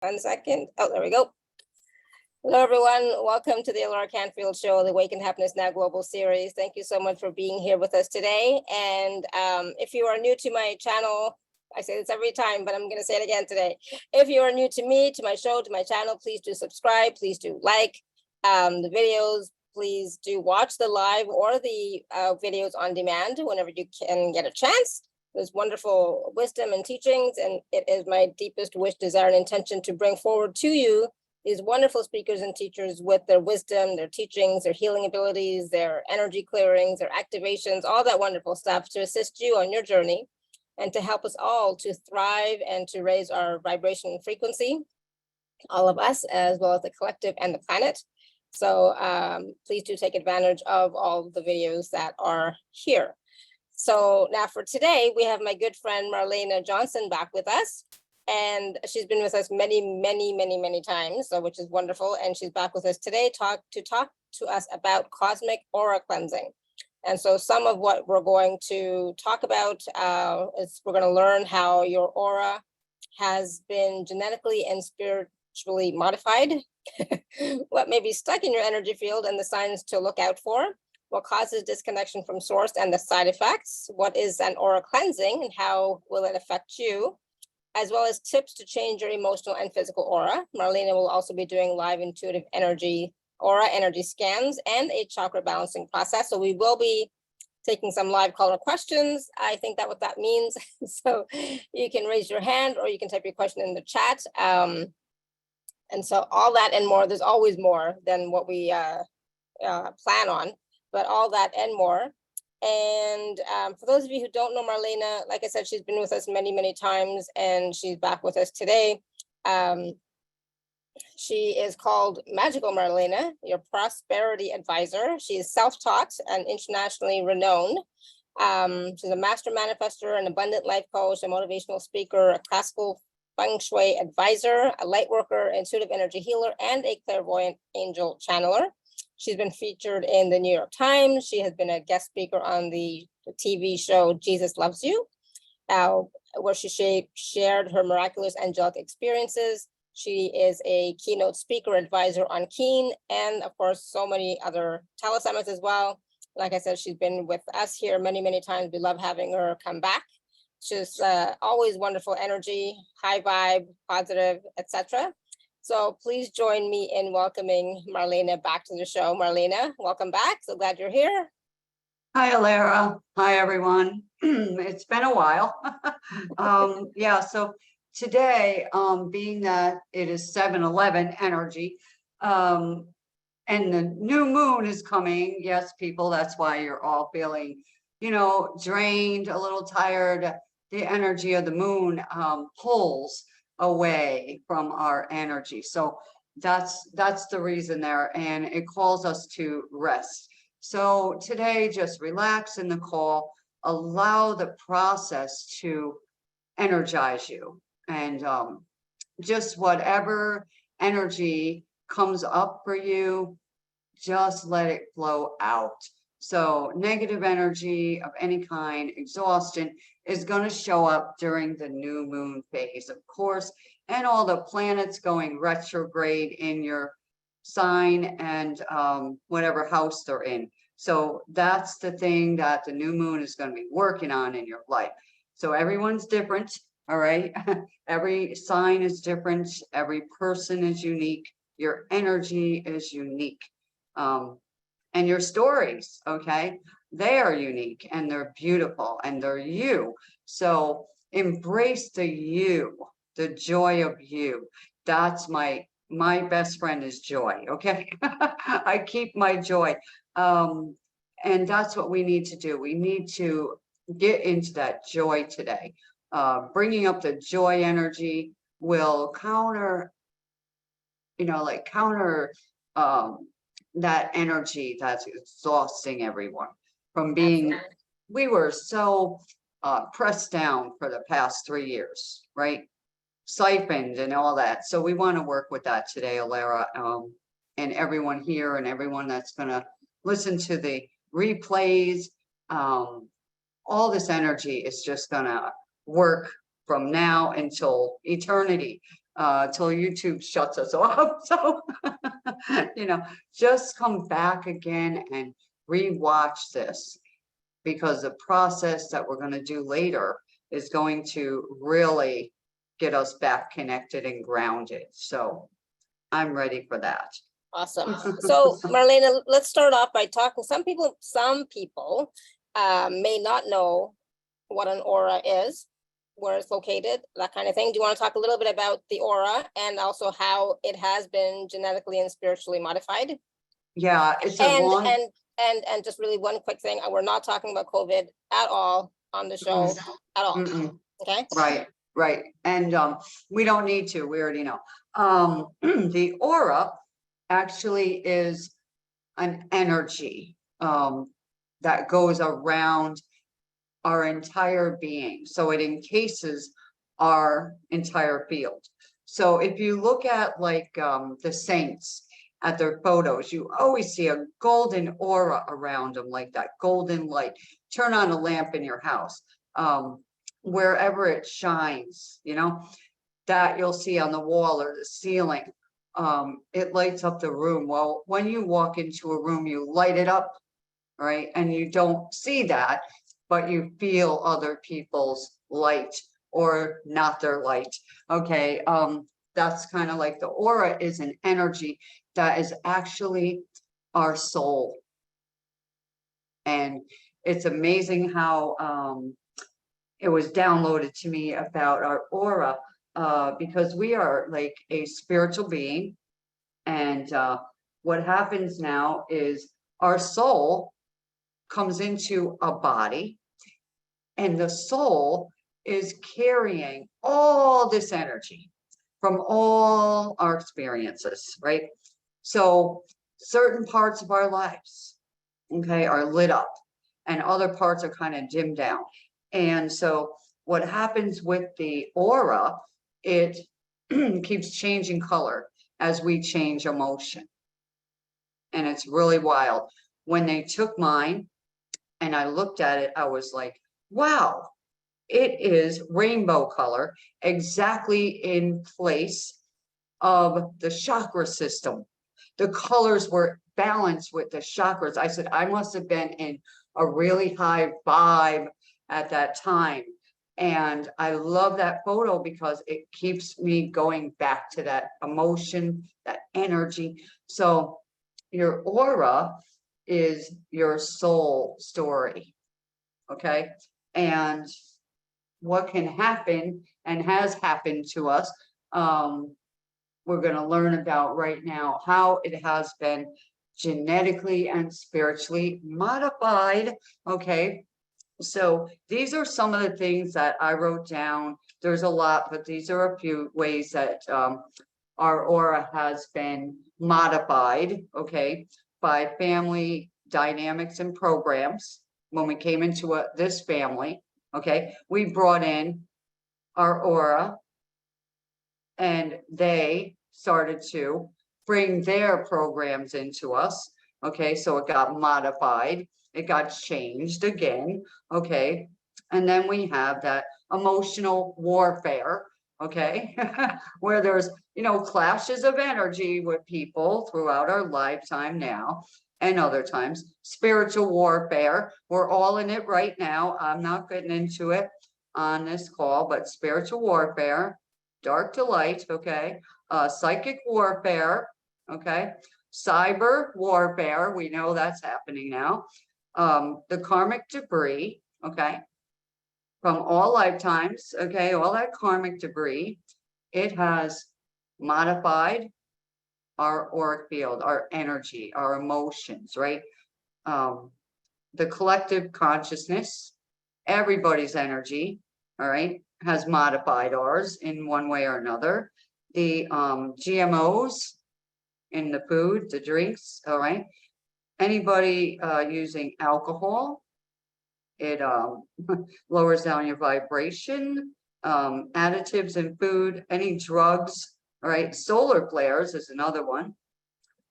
1 second. Oh, there we go. Hello, everyone. Welcome to the alaracanfieldshow, the Awaken Happiness Now Global Series. Thank you so much for being here with us today. And if you are new to my channel, I say this every time, but I'm going to say it again today. If you are new to me, to my show, to my channel, please do subscribe. Please do like the videos. Please do watch the live or the videos on demand whenever you can get a chance. There's wonderful wisdom and teachings, and it is my deepest wish, desire, and intention to bring forward to you these wonderful speakers and teachers with their wisdom, their teachings, their healing abilities, their energy clearings, their activations, all that wonderful stuff to assist you on your journey and to help us all to thrive and to raise our vibration and frequency, all of us, as well as the collective and the planet. So please do take advantage of all the videos that are here. So now for today, we have my good friend Marlenea Johnson back with us. And she's been with us many times, so which is wonderful. And she's back with us today to talk to us about cosmic aura cleansing. And so some of what we're going to talk about is we're going to learn how your aura has been genetically and spiritually modified, what may be stuck in your energy field and the signs to look out for, what causes disconnection from source and the side effects, what is an aura cleansing and how will it affect you, as well as tips to change your emotional and physical aura. Marlenea will also be doing live intuitive energy, aura energy scans, and a chakra balancing process. So we will be taking some live caller questions. I think that what that means. So you can raise your hand or you can type your question in the chat. And so all that and more, there's always more than what we plan on, but all that and more. And for those of you who don't know Marlenea, like I said, she's been with us many times and she's back with us today. She is called Magical Marlenea, your prosperity advisor. She is self-taught and internationally renowned. She's a master manifester, an abundant life coach, a motivational speaker, a classical feng shui advisor, a light worker, intuitive energy healer, and a clairvoyant angel channeler. She's been featured in the New York Times. She has been a guest speaker on the TV show Jesus Loves You, where she shared her miraculous angelic experiences. She is a keynote speaker, advisor on Keen, and of course, so many other telesummits as well. Like I said, she's been with us here many times. We love having her come back. She's always wonderful energy, high vibe, positive, etc. So please join me in welcoming Marlenea back to the show. Marlenea, welcome back. So glad you're here. Hi, Alara. Hi, everyone. It's been a while. Yeah, so today, being that it is 7/11 energy, and the new moon is coming. Yes, people, that's why you're all feeling, drained, a little tired. The energy of the moon pulls away from our energy. So that's the reason there, and it calls us to rest. So today, just relax in the call, allow the process to energize you, and just whatever energy comes up for you, just let it flow out. So negative energy of any kind, exhaustion, is going to show up during the new moon phase, of course, and all the planets going retrograde in your sign and whatever house they're in. So that's the thing that the new moon is going to be working on in your life. So everyone's different, all right? Every sign is different. Every person is unique. Your energy is unique. And your stories, okay? They are unique and they're beautiful and they're you. So embrace the you, the joy of you. That's my best friend is joy, okay? I keep my joy. And that's what we need to do. We need to get into that joy today. Bringing up the joy energy will counter that energy that's exhausting everyone from being. We were so pressed down for the past 3 years, right? Siphoned and all that. So we want to work with that today, Alara, and everyone here and everyone that's going to listen to the replays. All this energy is just going to work from now until eternity. till YouTube shuts us off. So, just come back again and rewatch this, because the process that we're going to do later is going to really get us back connected and grounded. So I'm ready for that. Awesome. So Marlena, let's start off by talking. Some people may not know what an aura is, where it's located, that kind of thing. Do you want to talk a little bit about the aura and also how it has been genetically and spiritually modified? Yeah, it's a long... And just really one quick thing. We're not talking about COVID at all on the show at all. Okay. Right. And we don't need to. We already know. The aura actually is an energy that goes around our entire being. So it encases our entire field. So if you look at like the saints at their photos, you always see a golden aura around them, like that golden light. Turn on a lamp in your house, wherever it shines, that you'll see on the wall or the ceiling. It lights up the room. Well, when you walk into a room, you light it up, right? And you don't see that, but you feel other people's light or not their light. Okay. That's kind of like the aura is an energy that is actually our soul. And it's amazing how it was downloaded to me about our aura, because we are like a spiritual being. And what happens now is our soul comes into a body, and the soul is carrying all this energy from all our experiences, right? So certain parts of our lives, okay, are lit up and other parts are kind of dimmed down. And so what happens with the aura, it keeps changing color as we change emotion. And it's really wild. When they took mine and I looked at it, I was like, wow, it is rainbow color, exactly in place of the chakra system. The colors were balanced with the chakras. I said, I must have been in a really high vibe at that time. And I love that photo because it keeps me going back to that emotion, that energy. So your aura is your soul story. Okay. And what can happen and has happened to us, we're going to learn about right now, how it has been genetically and spiritually modified. Okay. So these are some of the things that I wrote down. There's a lot, but these are a few ways that our aura has been modified, okay, by family dynamics and programs. When we came into this family, okay, we brought in our aura, and they started to bring their programs into us. Okay, so it got modified. It got changed again. Okay, and then we have that emotional warfare. Okay, where there's, clashes of energy with people throughout our lifetime now. And other times, spiritual warfare. We're all in it right now. I'm not getting into it on this call, but spiritual warfare, dark to light, okay? Psychic warfare, okay? Cyber warfare, we know that's happening now. The karmic debris, okay? From all lifetimes, okay? All that karmic debris, it has modified our auric field, our energy, our emotions, right? The collective consciousness, everybody's energy, all right, has modified ours in one way or another. The GMOs in the food, the drinks, all right. Anybody using alcohol, it lowers down your vibration. Additives in food, any drugs, all right. Solar flares is another one.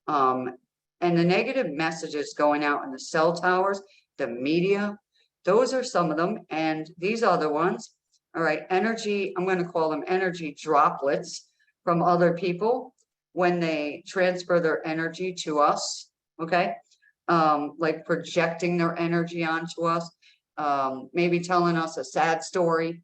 And the negative messages going out in the cell towers, the media, those are some of them. And these other ones, all right, energy, I'm going to call them energy droplets, from other people when they transfer their energy to us, okay? Like projecting their energy onto us, maybe telling us a sad story,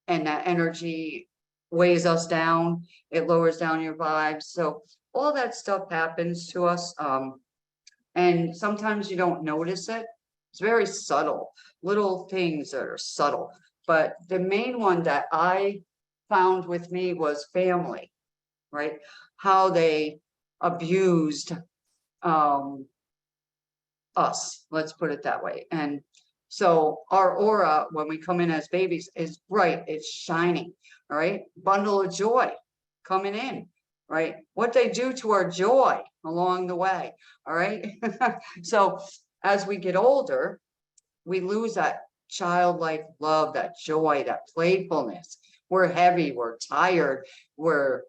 and that energy weighs us down, it lowers down your vibes. So all that stuff happens to us, and sometimes you don't notice it. It's very subtle, little things that are subtle. But the main one that I found with me was family, right? How they abused us, let's put it that way. And so our aura, when we come in as babies, is bright, it's shining, all right? Bundle of joy coming in, right? What they do to our joy along the way, all right? So as we get older, we lose that childlike love, that joy, that playfulness. We're heavy, we're tired, we're,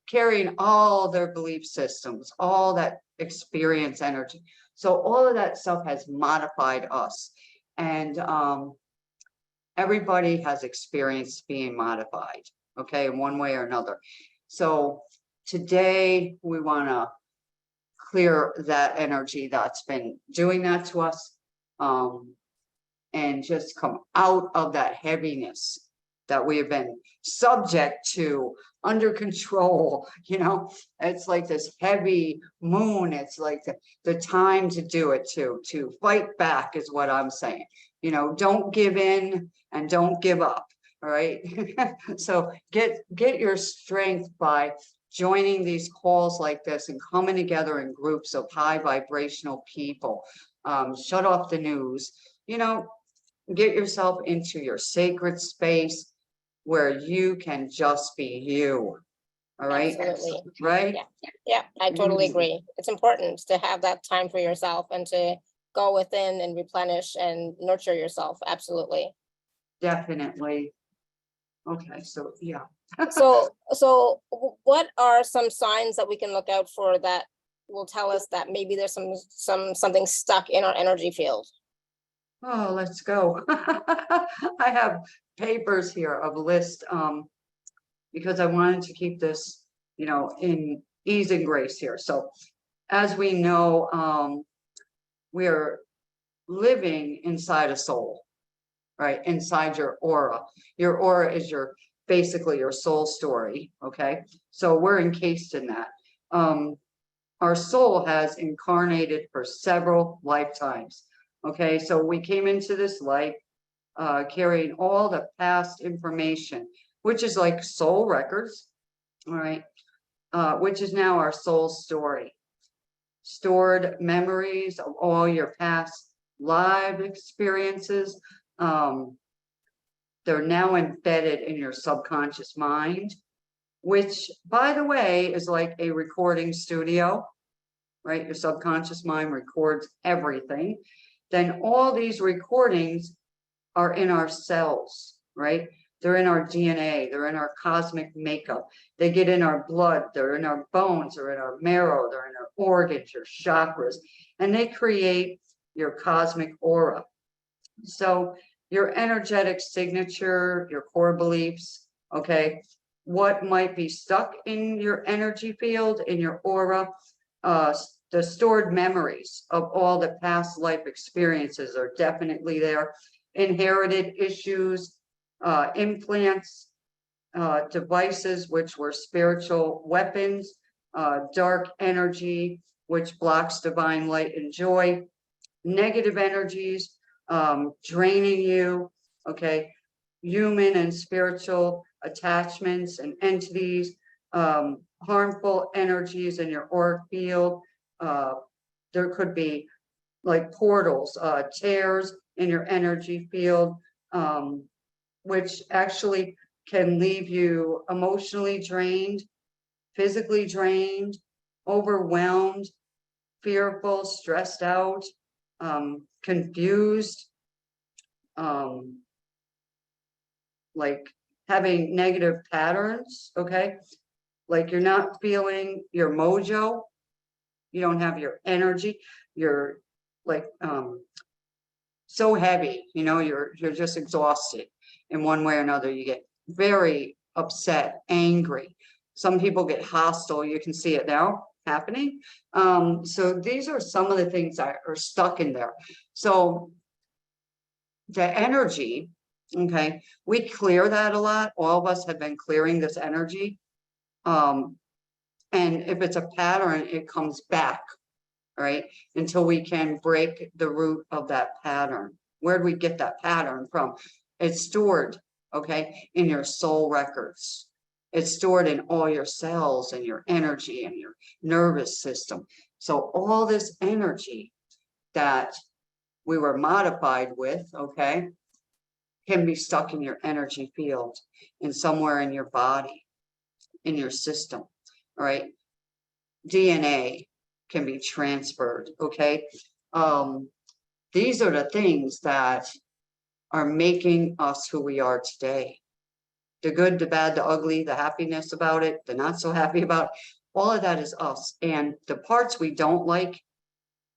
carrying all their belief systems, all that experience energy. So all of that stuff has modified us. And everybody has experienced being modified, okay, in one way or another. So today we want to clear that energy that's been doing that to us, and just come out of that heaviness that we have been subject to, under control. It's like this heavy moon. It's like the time to do it, to fight back is what I'm saying. Don't give in and don't give up. All right. So get your strength by joining these calls like this and coming together in groups of high vibrational people. Shut off the news, get yourself into your sacred space where you can just be you. All right. Absolutely. Right. Yeah, I totally agree. It's important to have that time for yourself and to go within and replenish and nurture yourself. Absolutely. Definitely. Okay. So, yeah. So what are some signs that we can look out for that will tell us that maybe there's something stuck in our energy field? Oh, let's go. I have papers here of a list, because I wanted to keep this, in ease and grace here. So as we know, we are living inside a soul, right? Inside your aura. Your aura is basically your soul story. Okay. So we're encased in that. Our soul has incarnated for several lifetimes. Okay. So we came into this life, carrying all the past information, which is like soul records. All right. Which is now our soul story. Stored memories of all your past live experiences. They're now embedded in your subconscious mind, which, by the way, is like a recording studio, right? Your subconscious mind records everything. Then all these recordings are in our cells, right? They're in our DNA, they're in our cosmic makeup. They get in our blood, they're in our bones, they're in our marrow, they're in our organs, your chakras, and they create your cosmic aura. So your energetic signature, your core beliefs, okay, what might be stuck in your energy field, in your aura, the stored memories of all the past life experiences are definitely there. Inherited issues, implants, devices, which were spiritual weapons, dark energy, which blocks divine light and joy, negative energies, draining you, okay, human and spiritual attachments and entities, harmful energies in your auric field. There could be like portals, tears in your energy field, which actually can leave you emotionally drained, physically drained, overwhelmed, fearful, stressed out, confused, like having negative patterns, okay? Like you're not feeling your mojo, you don't have your energy, you're like so heavy, you're just exhausted in one way or another. You get very upset, angry. Some people get hostile. You can see it now happening. So these are some of the things that are stuck in there. So the energy, okay, we clear that a lot. All of us have been clearing this energy. And if it's a pattern, it comes back, right? Until we can break the root of that pattern. Where do we get that pattern from? It's stored, okay, in your soul records. It's stored in all your cells and your energy and your nervous system. So all this energy that we were modified with, okay, can be stuck in your energy field and somewhere in your body, in your system, all right? DNA can be transferred, okay? These are the things that are making us who we are today. The good, the bad, the ugly, the happiness about it, the not so happy about it, all of that is us. And the parts we don't like,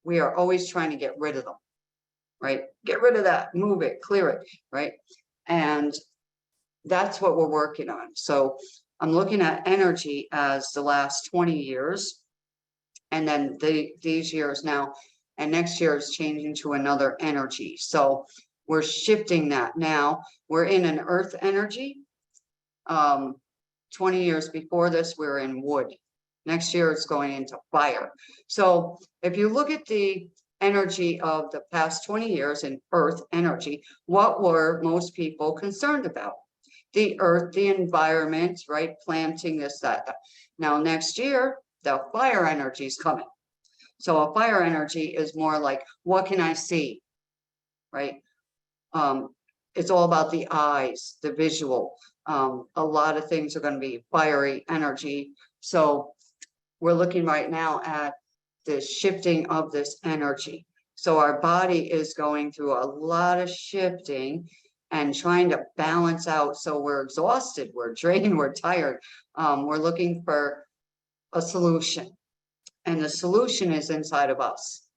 we are always trying to get rid of them, right? Get rid of that, move it, clear it, right? And that's what we're working on. So I'm looking at energy as the last 20 years, and then these years now, and next year is changing to another energy. So we're shifting that now. We're in an earth energy. 20 years before this, we were in wood. Next year, it's going into fire. So if you look at the energy of the past 20 years in earth energy, what were most people concerned about? The earth, the environment, right? Planting this, that. Now, next year, the fire energy is coming. So a fire energy is more like, what can I see, right? It's all about the eyes, the visual. A lot of things are going to be fiery energy. So we're looking right now at the shifting of this energy. So our body is going through a lot of shifting and trying to balance out. So we're exhausted, we're drained, we're tired. We're looking for a solution. And the solution is inside of us.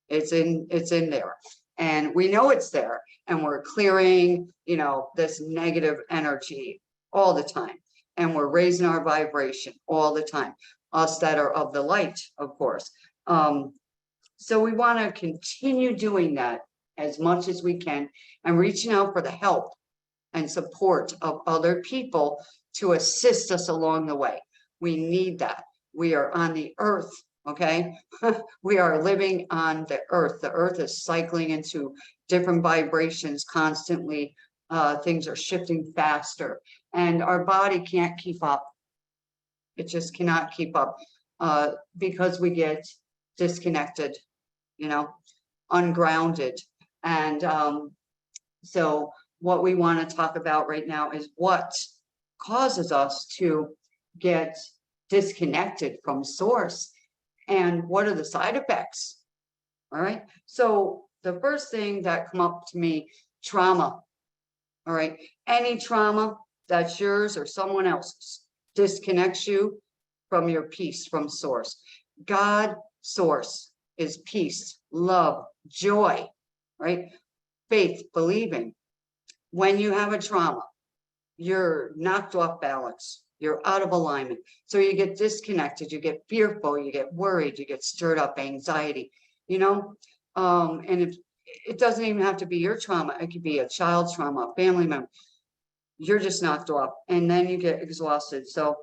It's in there. And we know it's there. And we're clearing, you know, this negative energy all the time. And we're raising our vibration all the time. Us that are of the light, of course. So we want to continue doing that as much as we can and reaching out for the help and support of other people to assist us along the way. We need that. We are on the earth, okay? We are living on the earth. The earth is cycling into different vibrations constantly. Things are shifting faster and our body can't keep up. It just cannot keep up because we get disconnected, you know, ungrounded. And so what we want to talk about right now is what causes us to get disconnected from source and what are the side effects. All right. So the first thing that come up to me, trauma. All right. Any trauma that's yours or someone else's disconnects you from your peace, from source. God source is peace, love, joy, right? Faith, believing. When you have a trauma, you're knocked off balance. You're out of alignment. So you get disconnected, you get fearful, you get worried, you get stirred up, anxiety, you know? And if it doesn't even have to be your trauma, it could be a child's trauma, a family member. You're just knocked off and then you get exhausted. So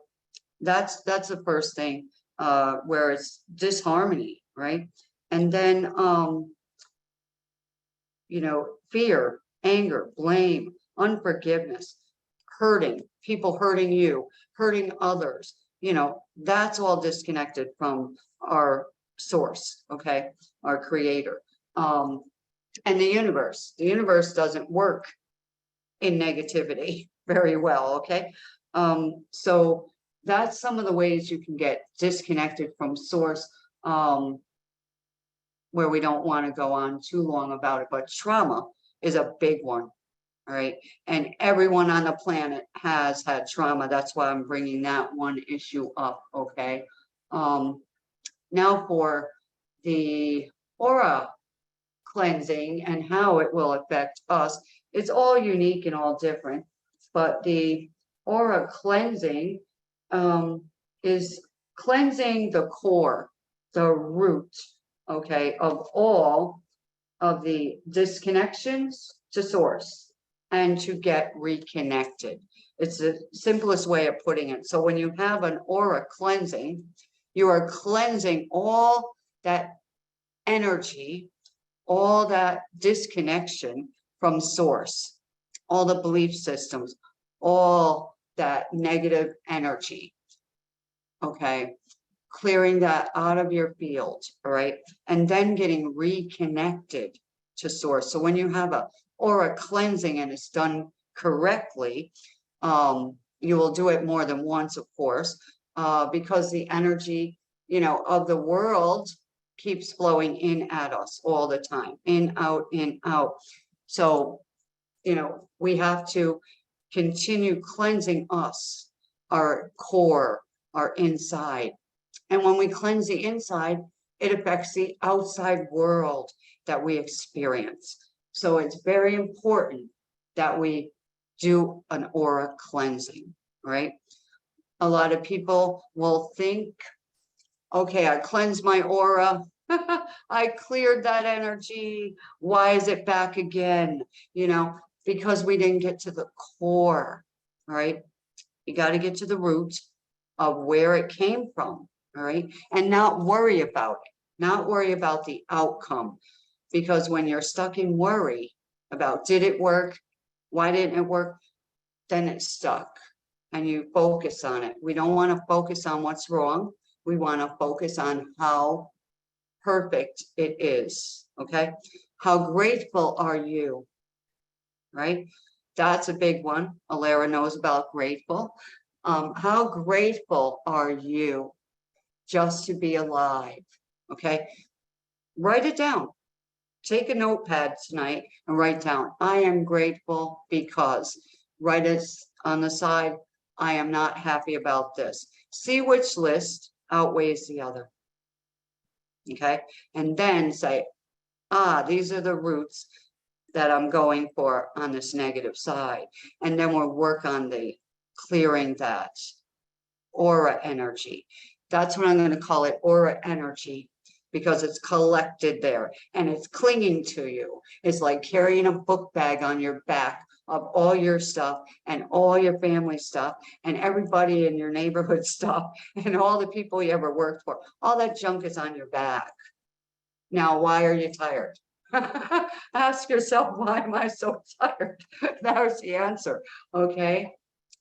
that's the first thing where it's disharmony, right? And then, you know, fear, anger, blame, unforgiveness, hurting, people hurting you, hurting others, you know, that's all disconnected from our source, okay, our creator. And the universe doesn't work in negativity very well, okay? So that's some of the ways you can get disconnected from source, where we don't want to go on too long about it, but trauma is a big one, all right? And everyone on the planet has had trauma. That's why I'm bringing that one issue up, okay? Now for the aura cleansing and how it will affect us. It's all unique and all different, but the aura cleansing is cleansing the core, the root, okay, of all of the disconnections to source and to get reconnected. It's the simplest way of putting it. So when you have an aura cleansing, you are cleansing all that energy, all that disconnection from source, all the belief systems, all that negative energy. Okay, clearing that out of your field, all right, and then getting reconnected to source. So when you have a aura cleansing and it's done correctly, you will do it more than once, of course, because the energy, of the world keeps flowing in at us all the time, in, out, in, out. So, we have to continue cleansing us, our core, our inside. And when we cleanse the inside, it affects the outside world that we experience. So it's very important that we do an aura cleansing, right? A lot of people will think, okay, I cleansed my aura. I cleared that energy. Why is it back again? Because we didn't get to the core, right? You got to get to the root of where it came from, all right? And not worry about it, not worry about the outcome. Because when you're stuck in worry about, did it work? Why didn't it work? Then it's stuck and you focus on it. We don't want to focus on what's wrong. We want to focus on how perfect it is, okay? How grateful are you, right? That's a big one. Alara knows about grateful. How grateful are you just to be alive, okay? Write it down. Take a notepad tonight and write down, I am grateful because. Write it on the side, I am not happy about this. See which list outweighs the other, okay? And then say, these are the roots that I'm going for on this negative side. And then we'll work on the clearing that aura energy. That's what I'm going to call it, aura energy, because it's collected there and it's clinging to you. It's like carrying a book bag on your back of all your stuff and all your family stuff and everybody in your neighborhood stuff and all the people you ever worked for. All that junk is on your back. Now, why are you tired? Ask yourself, why am I so tired? There's the answer, okay?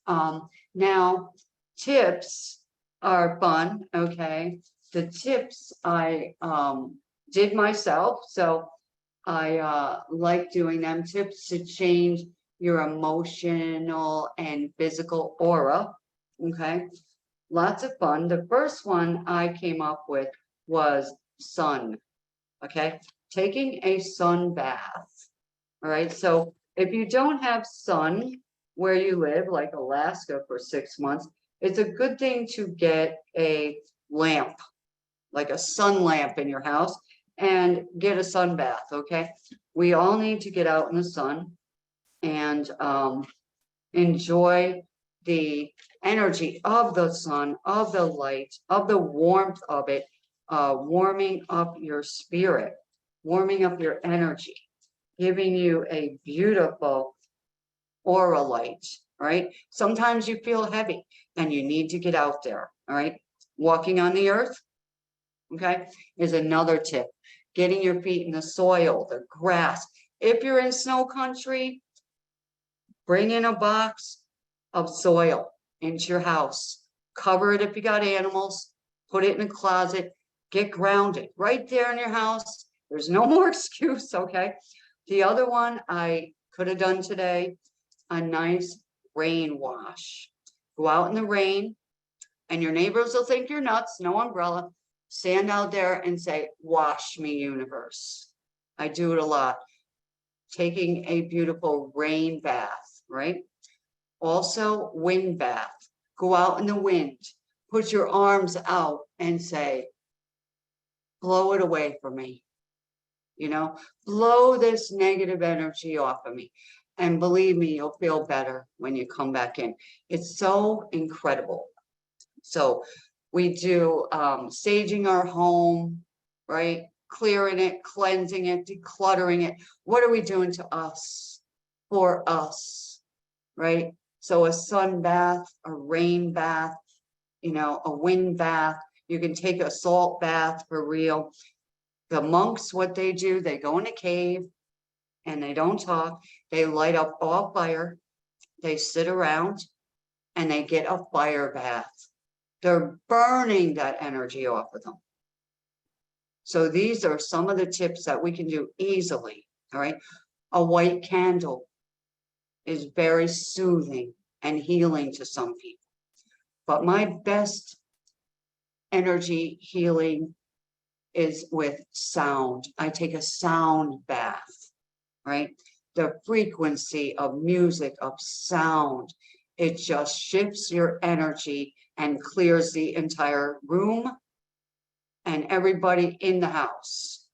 Now, tips are fun, okay? The tips I did myself, so I like doing them. Tips to change your emotional and physical aura, okay? Lots of fun. The first one I came up with was sun, okay? Taking a sun bath, all right? So if you don't have sun where you live, like Alaska for 6 months, it's a good thing to get a lamp, like a sun lamp in your house and get a sun bath, okay? We all need to get out in the sun and enjoy the energy of the sun, of the light, of the warmth of it, warming up your spirit, warming up your energy, giving you a beautiful aura light, right? Sometimes you feel heavy and you need to get out there, all right? Walking on the earth, okay, is another tip. Getting your feet in the soil, the grass. If you're in snow country, bring in a box of soil into your house. Cover it if you got animals. Put it in a closet. Get grounded right there in your house. There's no more excuse, okay? The other one I could have done today, a nice rain wash. Go out in the rain, and your neighbors will think you're nuts, no umbrella. Stand out there and say, wash me, universe. I do it a lot. Taking a beautiful rain bath, right? Also, wind bath. Go out in the wind. Put your arms out and say, blow it away for me. Blow this negative energy off of me. And believe me, you'll feel better when you come back in. It's so incredible. So we do saging our home, right? Clearing it, cleansing it, decluttering it. What are we doing to us, for us, right? So a sun bath, a rain bath, you know, a wind bath. You can take a salt bath for real. The monks, what they do, they go in a cave and they don't talk. They light up all fire. They sit around and they get a fire bath. They're burning that energy off of them. So these are some of the tips that we can do easily. All right. A white candle is very soothing and healing to some people. But my best energy healing is with sound. I take a sound bath, right? The frequency of music, of sound, it just shifts your energy and clears the entire room and everybody in the house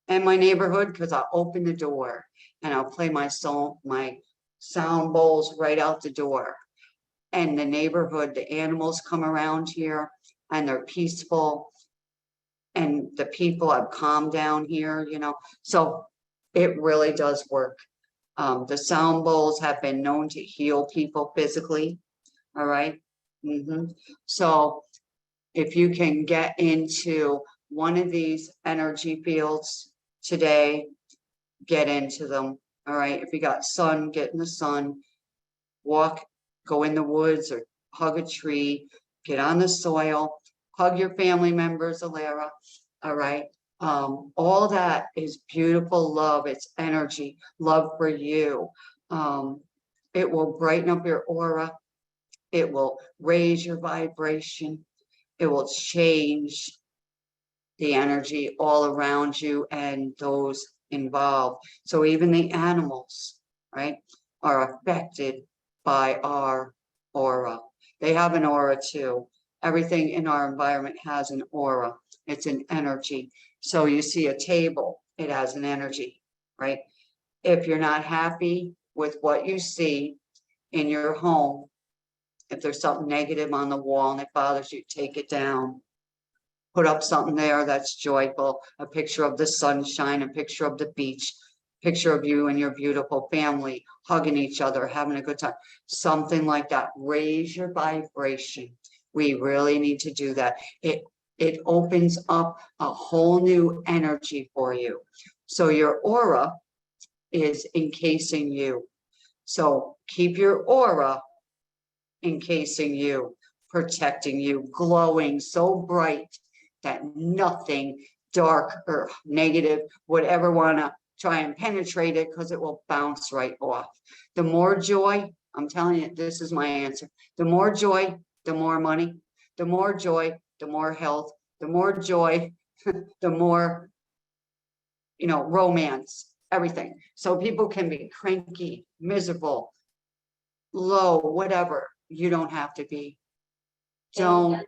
and my neighborhood, because I'll open the door and I'll play my sound bowls right out the door. And the neighborhood, the animals come around here and they're peaceful. And the people have calmed down here, you know, so it really does work. The sound bowls have been known to heal people physically. All right. So if you can get into one of these energy fields today, get into them. All right. If you got sun, get in the sun, walk, go in the woods or hug a tree, get on the soil, hug your family members, Alara. All right. All that is beautiful love. It's energy, love for you. It will brighten up your aura. It will raise your vibration. It will change the energy all around you and those involved. So even the animals, right, are affected by our aura. They have an aura too. Everything in our environment has an aura. It's an energy. So you see a table, it has an energy, right? If you're not happy with what you see in your home, if there's something negative on the wall and it bothers you, take it down. Put up something there that's joyful, a picture of the sunshine, a picture of the beach, picture of you and your beautiful family, hugging each other, having a good time, something like that. Raise your vibration. We really need to do that. It opens up a whole new energy for you. So your aura is encasing you. So keep your aura encasing you, protecting you, glowing so bright that nothing dark or negative would ever want to try and penetrate it, because it will bounce right off. The more joy, I'm telling you, this is my answer. The more joy, the more money. The more joy, the more health. The more joy, the more, you know, romance, everything. So people can be cranky, miserable, low, whatever. You don't have to be. Don't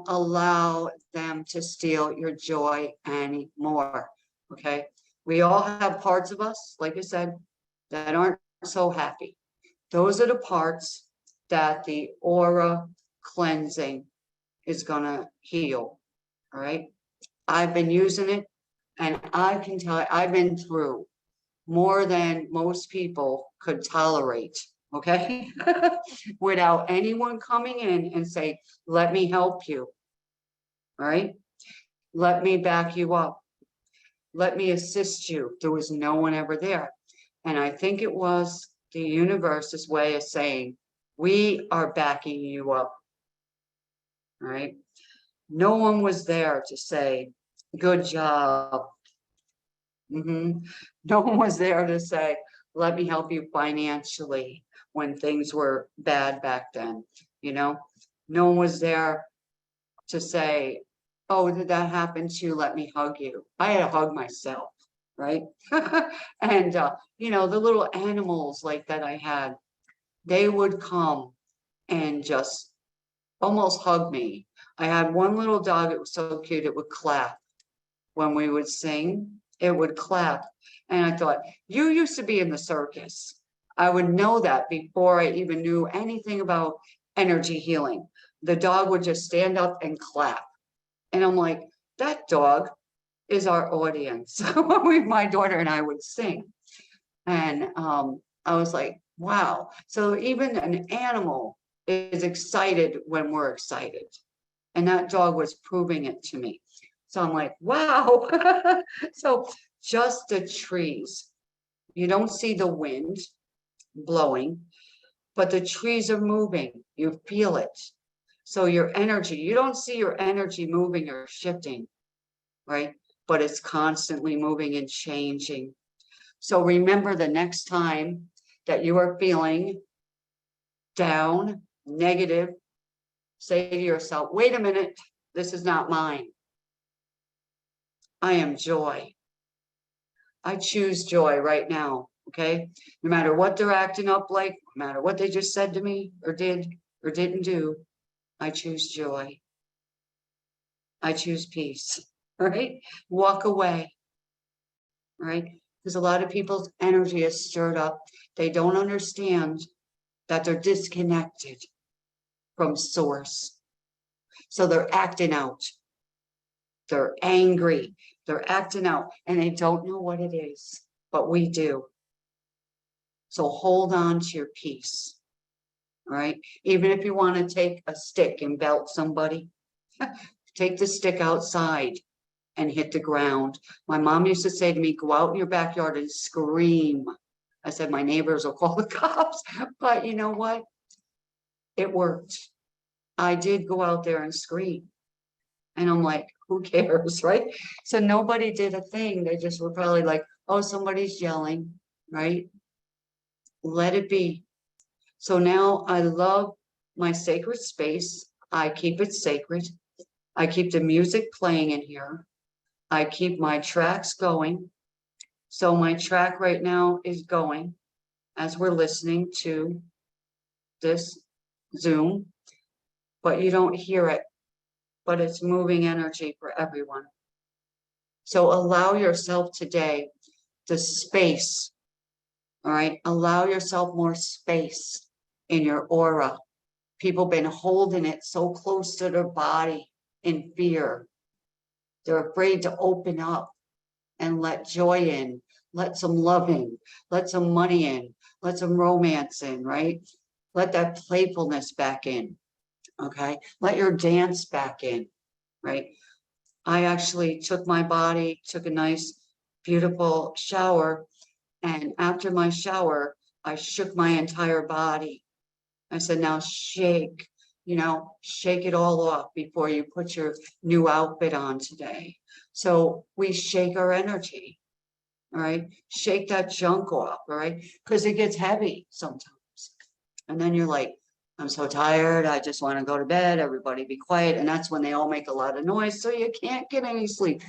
allow them to steal your joy anymore. Okay. We all have parts of us, like I said, that aren't so happy. Those are the parts that the aura cleansing is going to heal. All right. I've been using it and I can tell you, I've been through more than most people could tolerate. Okay. Without anyone coming in and say, let me help you. All right. Let me back you up. Let me assist you. There was no one ever there. And I think it was the universe's way of saying, we are backing you up. All right. No one was there to say, good job. No one was there to say, let me help you financially when things were bad back then. You know, no one was there to say, oh, did that happen to you? Let me hug you. I had to hug myself, right? And, you know, the little animals like that I had, they would come and just almost hug me. I had one little dog, it was so cute, it would clap. When we would sing, it would clap. And I thought, you used to be in the circus. I would know that before I even knew anything about energy healing. The dog would just stand up and clap. And I'm like, that dog is our audience. My daughter and I would sing. And I was like, wow. So even an animal is excited when we're excited. And that dog was proving it to me. So I'm like, wow. So just the trees. You don't see the wind blowing, but the trees are moving. You feel it. So your energy, you don't see your energy moving or shifting, right? But it's constantly moving and changing. So remember, the next time that you are feeling down, negative, say to yourself, wait a minute, this is not mine. I am joy. I choose joy right now, okay? No matter what they're acting up like, no matter what they just said to me or did or didn't do, I choose joy. I choose peace, right? Walk away, right? Because a lot of people's energy is stirred up. They don't understand that they're disconnected from source. So they're acting out. They're angry. They're acting out and they don't know what it is, but we do. So hold on to your peace, all right? Even if you want to take a stick and belt somebody, take the stick outside and hit the ground. My mom used to say to me, go out in your backyard and scream. I said, my neighbors will call the cops. But you know what? It worked. I did go out there and scream. And I'm like, who cares, right? So nobody did a thing. They just were probably like, oh, somebody's yelling, right? Let it be. So now I love my sacred space. I keep it sacred. I keep the music playing in here. I keep my tracks going. So my track right now is going as we're listening to this Zoom, but you don't hear it, but it's moving energy for everyone. So allow yourself today the space, all right? Allow yourself more space in your aura. People been holding it so close to their body in fear. They're afraid to open up and let joy in, let some love in, let some money in, let some romance in, right? Let that playfulness back in, okay? Let your dance back in, right? I actually took my body, took a nice, beautiful shower. And after my shower, I shook my entire body. I said, now shake, shake it all off before you put your new outfit on today. So we shake our energy, all right? Shake that junk off, all right? Because it gets heavy sometimes. And then you're like, I'm so tired. I just want to go to bed. Everybody be quiet. And that's when they all make a lot of noise. So you can't get any sleep.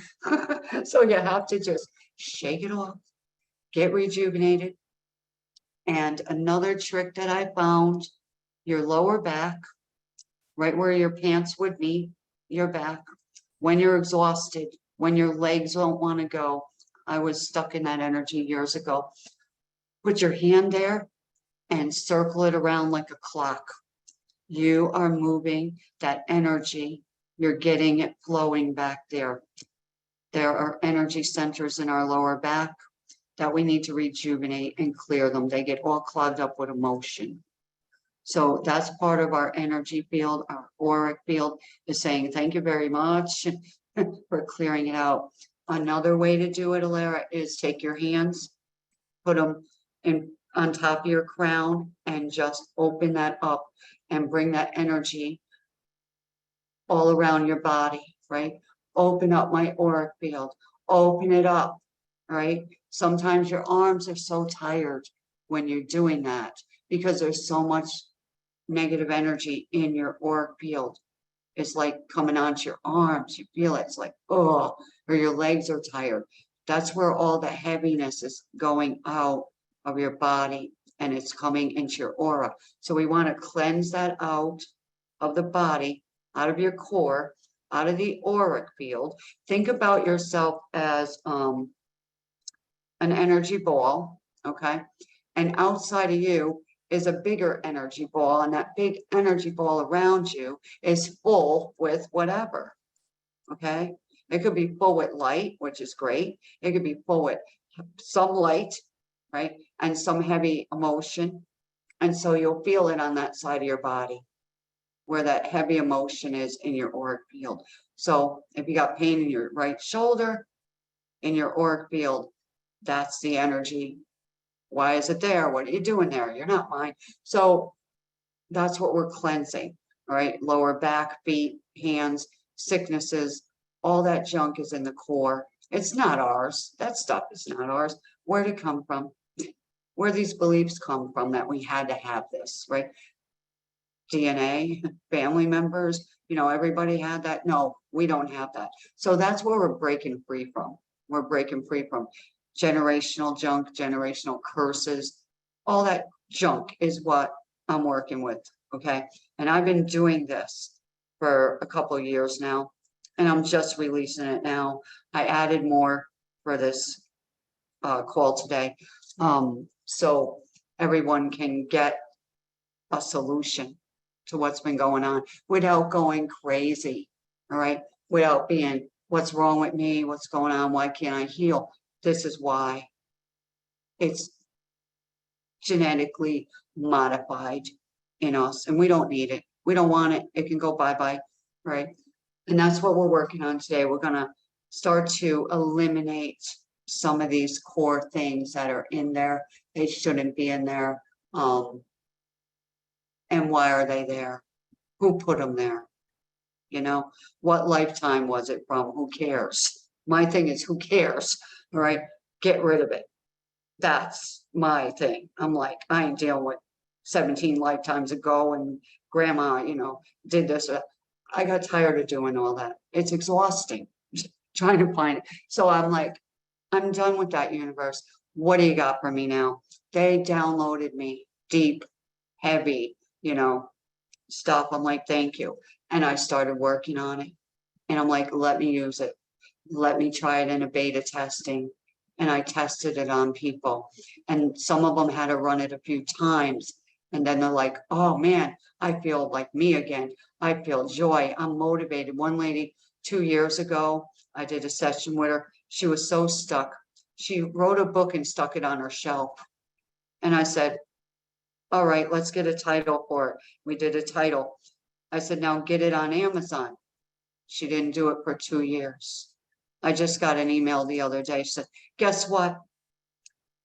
So you have to just shake it off, get rejuvenated. And another trick that I found, your lower back, right where your pants would meet your back, when you're exhausted, when your legs don't want to go. I was stuck in that energy years ago. Put your hand there and circle it around like a clock. You are moving that energy. You're getting it flowing back there. There are energy centers in our lower back that we need to rejuvenate and clear them. They get all clogged up with emotion. So that's part of our energy field. Our auric field is saying, thank you very much for clearing it out. Another way to do it, Alara, is take your hands, put them on top of your crown and just open that up and bring that energy all around your body, right? Open up my auric field, open it up, right? Sometimes your arms are so tired when you're doing that because there's so much negative energy in your auric field. It's like coming onto your arms. You feel it. It's like, oh, or your legs are tired. That's where all the heaviness is going out of your body and it's coming into your aura. So we want to cleanse that out of the body, out of your core, out of the auric field. Think about yourself as an energy ball, okay? And outside of you is a bigger energy ball, and that big energy ball around you is full with whatever. Okay. It could be full with light, which is great. It could be full with some light, right? And some heavy emotion. And so you'll feel it on that side of your body where that heavy emotion is in your auric field. So if you got pain in your right shoulder, in your auric field, that's the energy. Why is it there? What are you doing there? You're not mine. So that's what we're cleansing, all right? Lower back, feet, hands, sicknesses, all that junk is in the core. It's not ours. That stuff is not ours. Where'd it come from? Where these beliefs come from that we had to have this, right? DNA, family members, everybody had that. No, we don't have that. So that's where we're breaking free from. We're breaking free from generational junk, generational curses. All that junk is what I'm working with. Okay. And I've been doing this for a couple of years now, and I'm just releasing it now. I added more for this call today. So everyone can get a solution to what's been going on without going crazy. All right. Without being, what's wrong with me? What's going on? Why can't I heal? This is why. It's genetically modified in us, and we don't need it. We don't want it. It can go bye-bye, right? And that's what we're working on today. We're going to start to eliminate some of these core things that are in there. They shouldn't be in there. And why are they there? Who put them there? What lifetime was it from? Who cares? My thing is, who cares? All right, get rid of it. That's my thing. I'm like, I ain't dealing with 17 lifetimes ago and grandma, did this. I got tired of doing all that. It's exhausting trying to find it. So I'm like, I'm done with that universe. What do you got for me now? They downloaded me deep, heavy, stuff. I'm like, thank you. And I started working on it. And I'm like, let me use it. Let me try it in a beta testing. And I tested it on people. And some of them had to run it a few times. And then they're like, oh man, I feel like me again. I feel joy. I'm motivated. One lady 2 years ago, I did a session with her. She was so stuck. She wrote a book and stuck it on her shelf. And I said, all right, let's get a title for it. We did a title. I said, now get it on Amazon. She didn't do it for 2 years. I just got an email the other day. She said, guess what?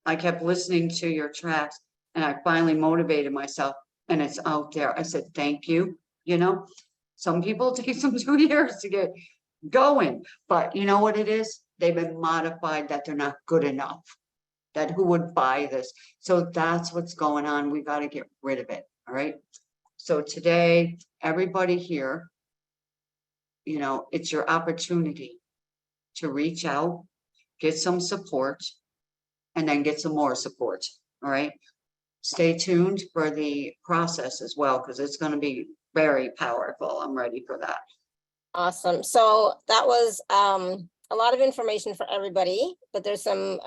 I kept listening to your tracks and I finally motivated myself and it's out there. I said, thank you. Some people take some 2 years to get going, but you know what it is? They've been modified that they're not good enough. That who would buy this? So that's what's going on. We got to get rid of it. All right. So today, everybody here, it's your opportunity to reach out, get some support, and then get some more support. All right. Stay tuned for the process as well, because it's going to be very powerful. I'm ready for that. Awesome. So that was a lot of information for everybody, but there's some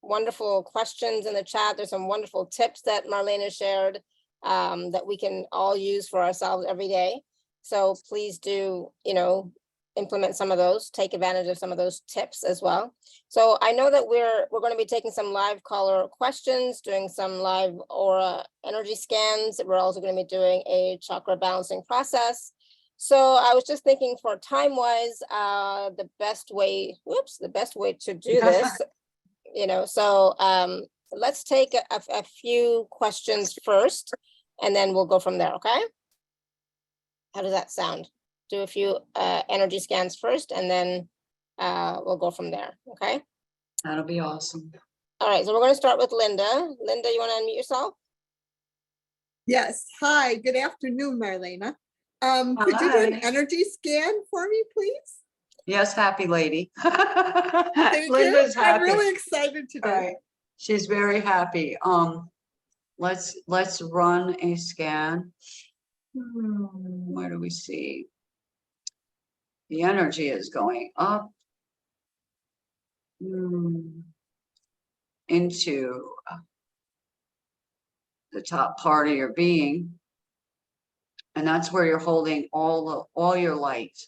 wonderful questions in the chat. There's some wonderful tips that Marlena shared that we can all use for ourselves every day. So please do, implement some of those, take advantage of some of those tips as well. So I know that we're going to be taking some live caller questions, doing some live aura energy scans. We're also going to be doing a chakra balancing process. So I was just thinking for time-wise, the best way to do this, so let's take a few questions first, and then we'll go from there, okay? How does that sound? Do a few energy scans first, and then we'll go from there, okay? That'll be awesome. All right, so we're going to start with Linda. Linda, you want to unmute yourself? Yes. Hi, good afternoon, Marlena. Could you do an energy scan for me, please? Yes, happy lady. Thank Linda's you. happy. I'm really excited today. All right. She's very happy. Let's run a scan. Where do we see? The energy is going up into the top part of your being. And that's where you're holding all your light.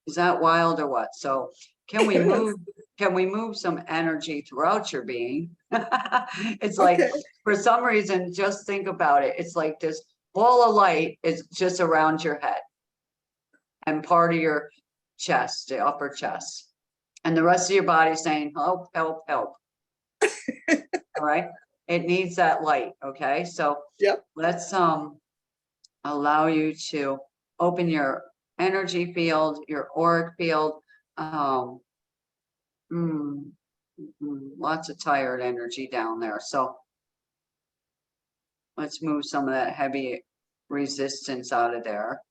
Is that wild or what? So can we move some energy throughout your being? It's like, Okay. for some reason, just think about it. It's like this ball of light is just around your head and part of your chest, the upper chest. And the rest of your body saying, help, help, help. All right. It needs that light. Okay. So Yep. let's allow you to open your energy field, your auric field. Lots of tired energy down there. So let's move some of that heavy resistance out of there.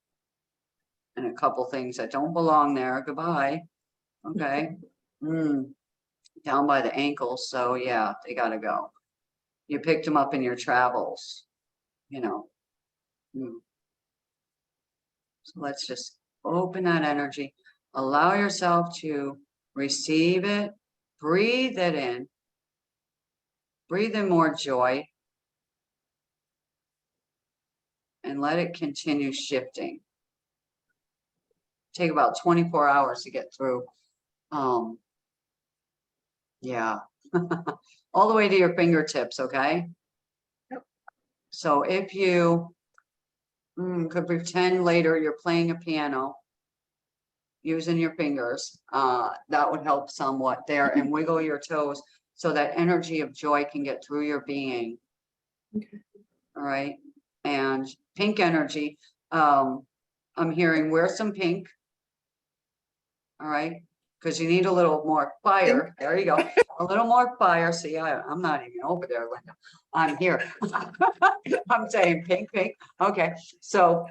And a couple things that don't belong there. Goodbye. Okay. Down by the ankles. So yeah, they gotta go. You picked them up in your travels, you know. So let's just open that energy. Allow yourself to receive it. Breathe it in. Breathe in more joy. And let it continue shifting. Take about 24 hours to get through. Yeah. All the way to your fingertips, okay? Yep. So if you could pretend later you're playing a piano using your fingers, that would help somewhat there, and wiggle your toes so that energy of joy can get through your being. Okay. All right. And pink energy, I'm hearing wear some pink. All right. Because you need a little more fire. There you go. A little more fire. See, I'm not even over there, Linda. I'm here. I'm saying pink, pink. Okay. So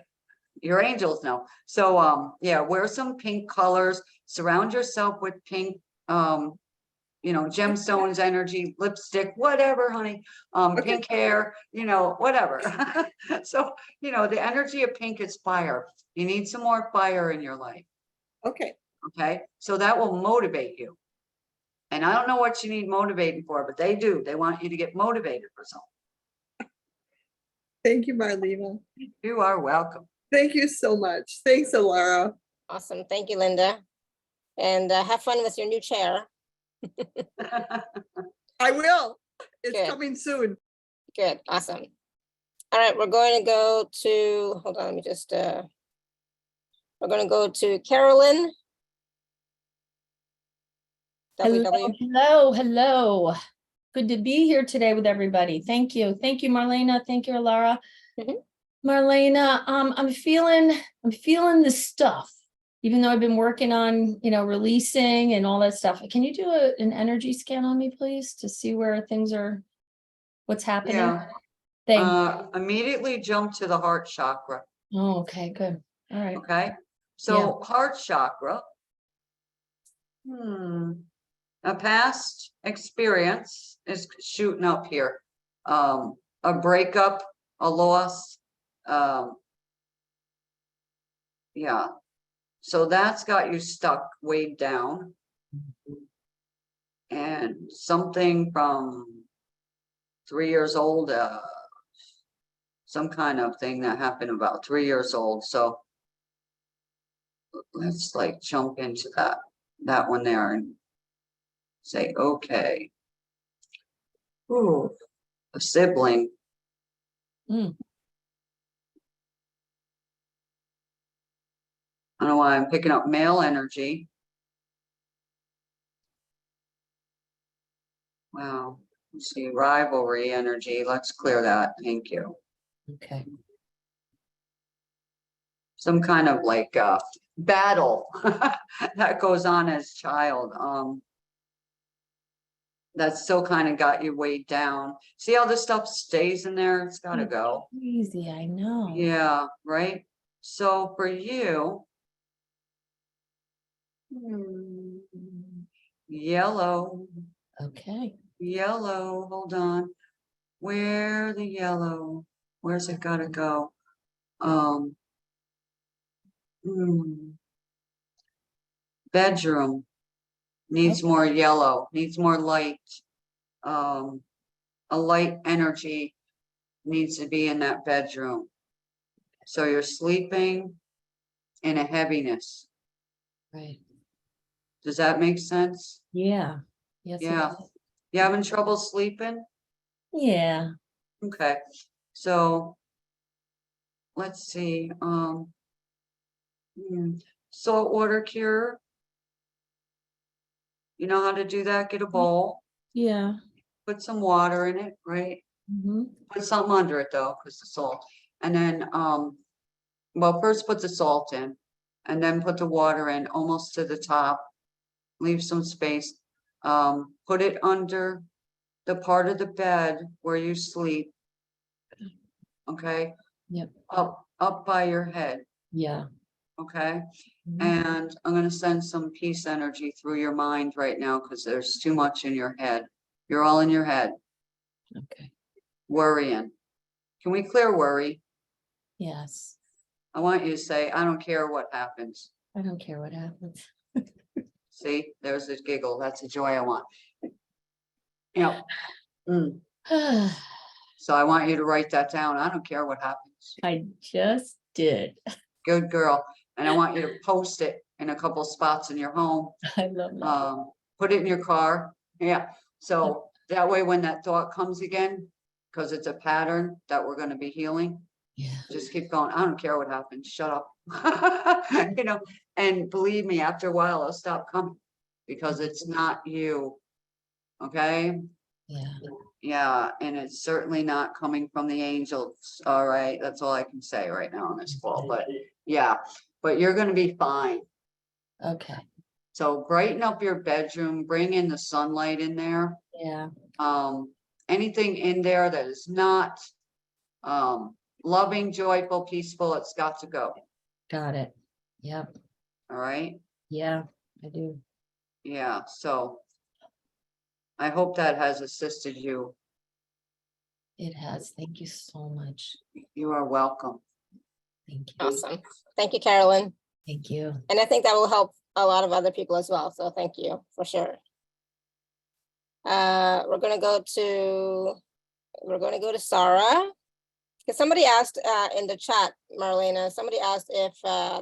your angels know. So yeah, wear some pink colors. Surround yourself with pink, gemstones, energy, lipstick, whatever, honey. Okay. Pink hair, whatever. So, the energy of pink is fire. You need some more fire in your life. Okay. Okay, so that will motivate you. And I don't know what you need motivating for, but they do. They want you to get motivated for something. Thank you, Marlena. You are welcome. Thank you so much. Thanks, Alara. Awesome. Thank you, Linda. And have fun with your new chair. I will. It's Good. coming soon. Good. Awesome. All right. We're going to go to, hold on, let me just, we're going to go to Carolyn. Hello. Good to be here today with everybody. Thank you, Marlena. Thank you, Alara. Marlena, I'm feeling the stuff, even though I've been working on, releasing and all that stuff. Can you do an energy scan on me, please, to see where things are, what's happening? Yeah. Immediately jump to the heart chakra. Oh, okay, good. All right. Okay. So heart chakra. A past experience is shooting up here. A breakup, a loss. Yeah. So that's got you stuck way down. And something from 3 years old, some kind of thing that happened about 3 years old. So let's jump into that one there and say, okay. Ooh, a sibling. I don't know why I'm picking up male energy. Wow. Let's see, rivalry energy. Let's clear that. Thank you. Okay. Some kind of battle that goes on as child. That still kind of got you weighed down. See how this stuff stays in there? It's got to go. Easy, I know. Yeah, right. So for you, yellow. Okay. Yellow, hold on. Where the yellow? Where's it gotta go? Bedroom needs more yellow, needs more light. A light energy. needs to be in that bedroom. So you're sleeping in a heaviness. Right. Does that make sense? Yeah. Yes. it Yeah. does. You having trouble sleeping? Yeah. Okay. So let's see. Salt water cure. You know how to do that? Get a bowl, Yeah. put some water in it, right? Mhm. Put something under it though, because the salt. And then, well, first put the salt in and then put the water in almost to the top. Leave some space. Put it under the part of the bed where you sleep. Okay. Yep. Up by your head. Yeah. Okay. Mhm. And I'm going to send some peace energy through your mind right now because there's too much in your head. You're all in your head, Okay. worrying. Can we clear worry? Yes. I want you to say, I don't care what happens. I don't care what happens. See, there's a giggle. That's the joy I want. Yeah. Mm. So I want you to write that down. I don't care what happens. I just did. Good girl. And I want you to post it in a couple spots in your home. I love that. Put it in your car. Yeah. So that way, when that thought comes again, because it's a pattern that we're going to be healing, Yeah. just keep going. I don't care what happens. Shut up. You know, and believe me, after a while, it'll stop coming because it's not you. Okay. Yeah. Yeah. And it's certainly not coming from the angels. All right. That's all I can say right now on this call. But yeah, but you're going to be fine. Okay. So brighten up your bedroom, bring in the sunlight in there. Yeah. Anything in there that is not loving, joyful, peaceful, it's got to go. Got it. Yep. All right. Yeah, I do. Yeah. So I hope that has assisted you. It has. Thank you so much. You are welcome. Thank you. Awesome. Thank you, Carolyn. Thank you. And I think that will help a lot of other people as well. So thank you for sure. We're gonna go to Sarah. Because somebody asked in the chat, Marlena, somebody asked if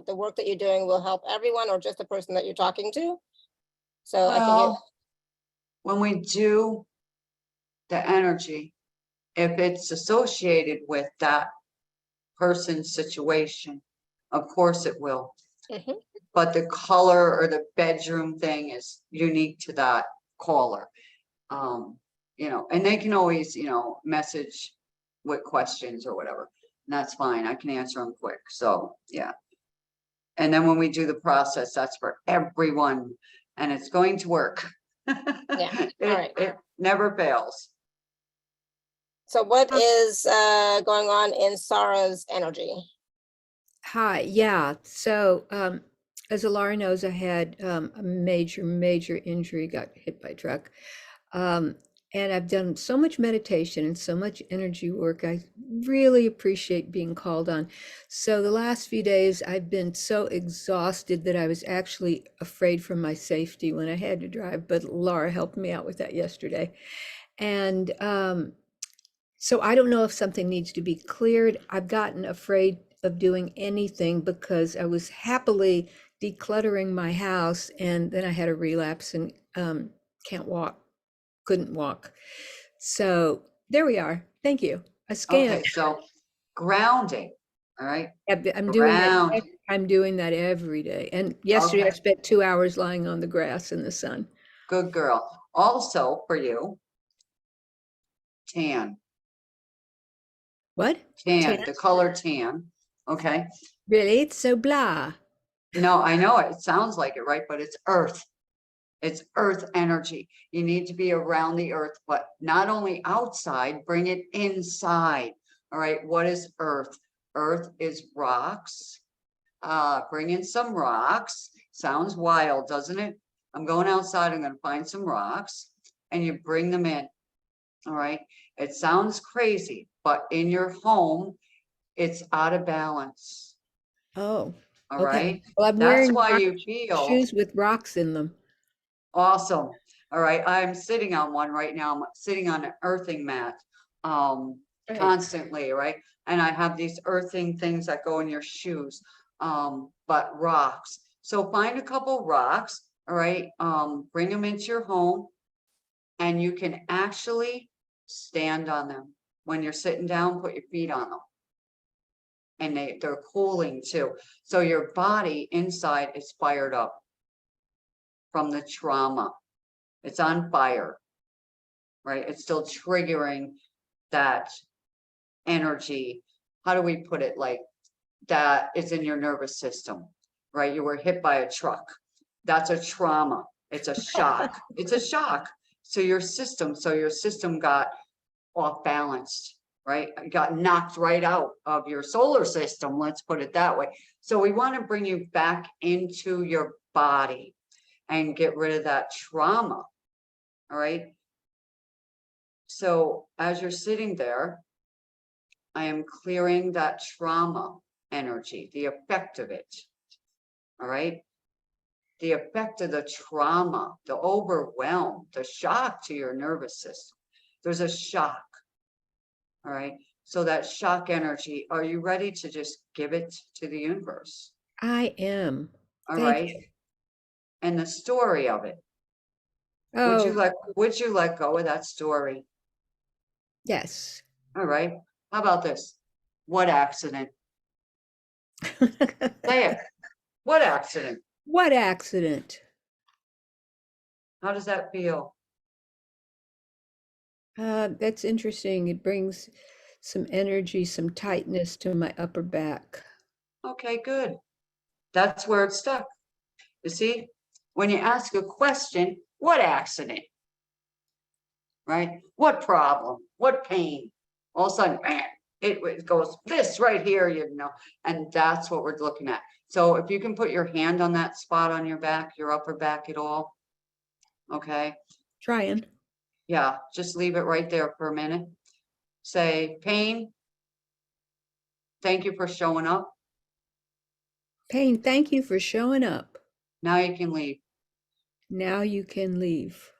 the work that you're doing will help everyone or just the person that you're talking to. So I think Well, when we do the energy, if it's associated with that person's situation, of course it will. Mhm. But the color or the bedroom thing is unique to that caller. You know, and they can always, you know, message with questions or whatever. And that's fine. I can answer them quick. So yeah. And then when we do the process, that's for everyone and it's going to work. Yeah. It, All right. it never fails. So what is going on in Sarah's energy? Hi, yeah. So, as Alara knows, I had a major injury, got hit by a truck. And I've done so much meditation and so much energy work. I really appreciate being called on. So the last few days, I've been so exhausted that I was actually afraid for my safety when I had to drive, but Laura helped me out with that yesterday. And so I don't know if something needs to be cleared. I've gotten afraid of doing anything because I was happily decluttering my house and then I had a relapse and couldn't walk. So there we are. Thank you. A scan. Okay, so grounding. All right. I'm doing that. Ground. I'm doing that every day. And yesterday I Okay. spent 2 hours lying on the grass in the sun. Good girl. Also for you, tan. What? Tan, Tan? the color tan. Okay. Really? It's so blah. No, I know it. It sounds like it, right? But it's earth. It's earth energy. You need to be around the earth, but not only outside, bring it inside. All right. What is earth? Earth is rocks. Bring in some rocks. Sounds wild, doesn't it? I'm going outside. I'm going to find some rocks and you bring them in. All right. It sounds crazy, but in your home, it's out of balance. Oh, All okay. right. Well, I'm That's wearing why you feel shoes with rocks in them. awesome. All right. I'm sitting on one right now. I'm sitting on an earthing mat. Right. constantly, right? And I have these earthing things that go in your shoes, but rocks. So find a couple rocks, all right? Bring them into your home, and you can actually stand on them. When you're sitting down, put your feet on them. And they're cooling too. So your body inside is fired up from the trauma. It's on fire, right? It's still triggering that energy. How do we put it? Like that is in your nervous system, right? You were hit by a truck. That's a trauma. It's a shock. It's a shock. So your system got off balanced, right? Got knocked right out of your solar system. Let's put it that way. So we want to bring you back into your body and get rid of that trauma. All right. So as you're sitting there, I am clearing that trauma energy, the effect of it. All right. The effect of the trauma, the overwhelm, the shock to your nervous system. There's a shock. All right. So that shock energy, are you ready to just give it to the universe? I am. All Thank right. you. And the story of it. Oh, Would you let go of that story? yes. All right. How about this? What accident? Say it. What accident? What accident? How does that feel? That's interesting. It brings some energy, some tightness to my upper back. Okay, good. That's where it's stuck. You see, when you ask a question, what accident? Right? What problem? What pain? All of a sudden, man, it goes this right here, you know, and that's what we're looking at. So if you can put your hand on that spot on your back, your upper back at all, okay? Trying. Yeah, just leave it right there for a minute. Say, pain, thank you for showing up. Pain, thank you for showing up. Now you can leave. Now you can leave.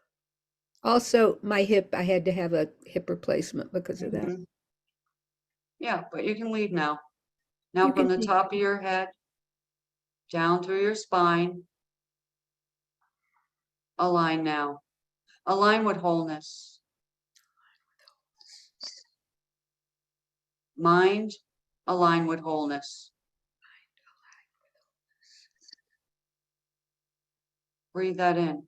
Also, my hip, I had to have a hip replacement because of that. Mhm. Yeah, but you can leave now. Now You from can the leave. top of your head, down through your spine, align now. Align with wholeness. Mind, align with wholeness. Breathe that in.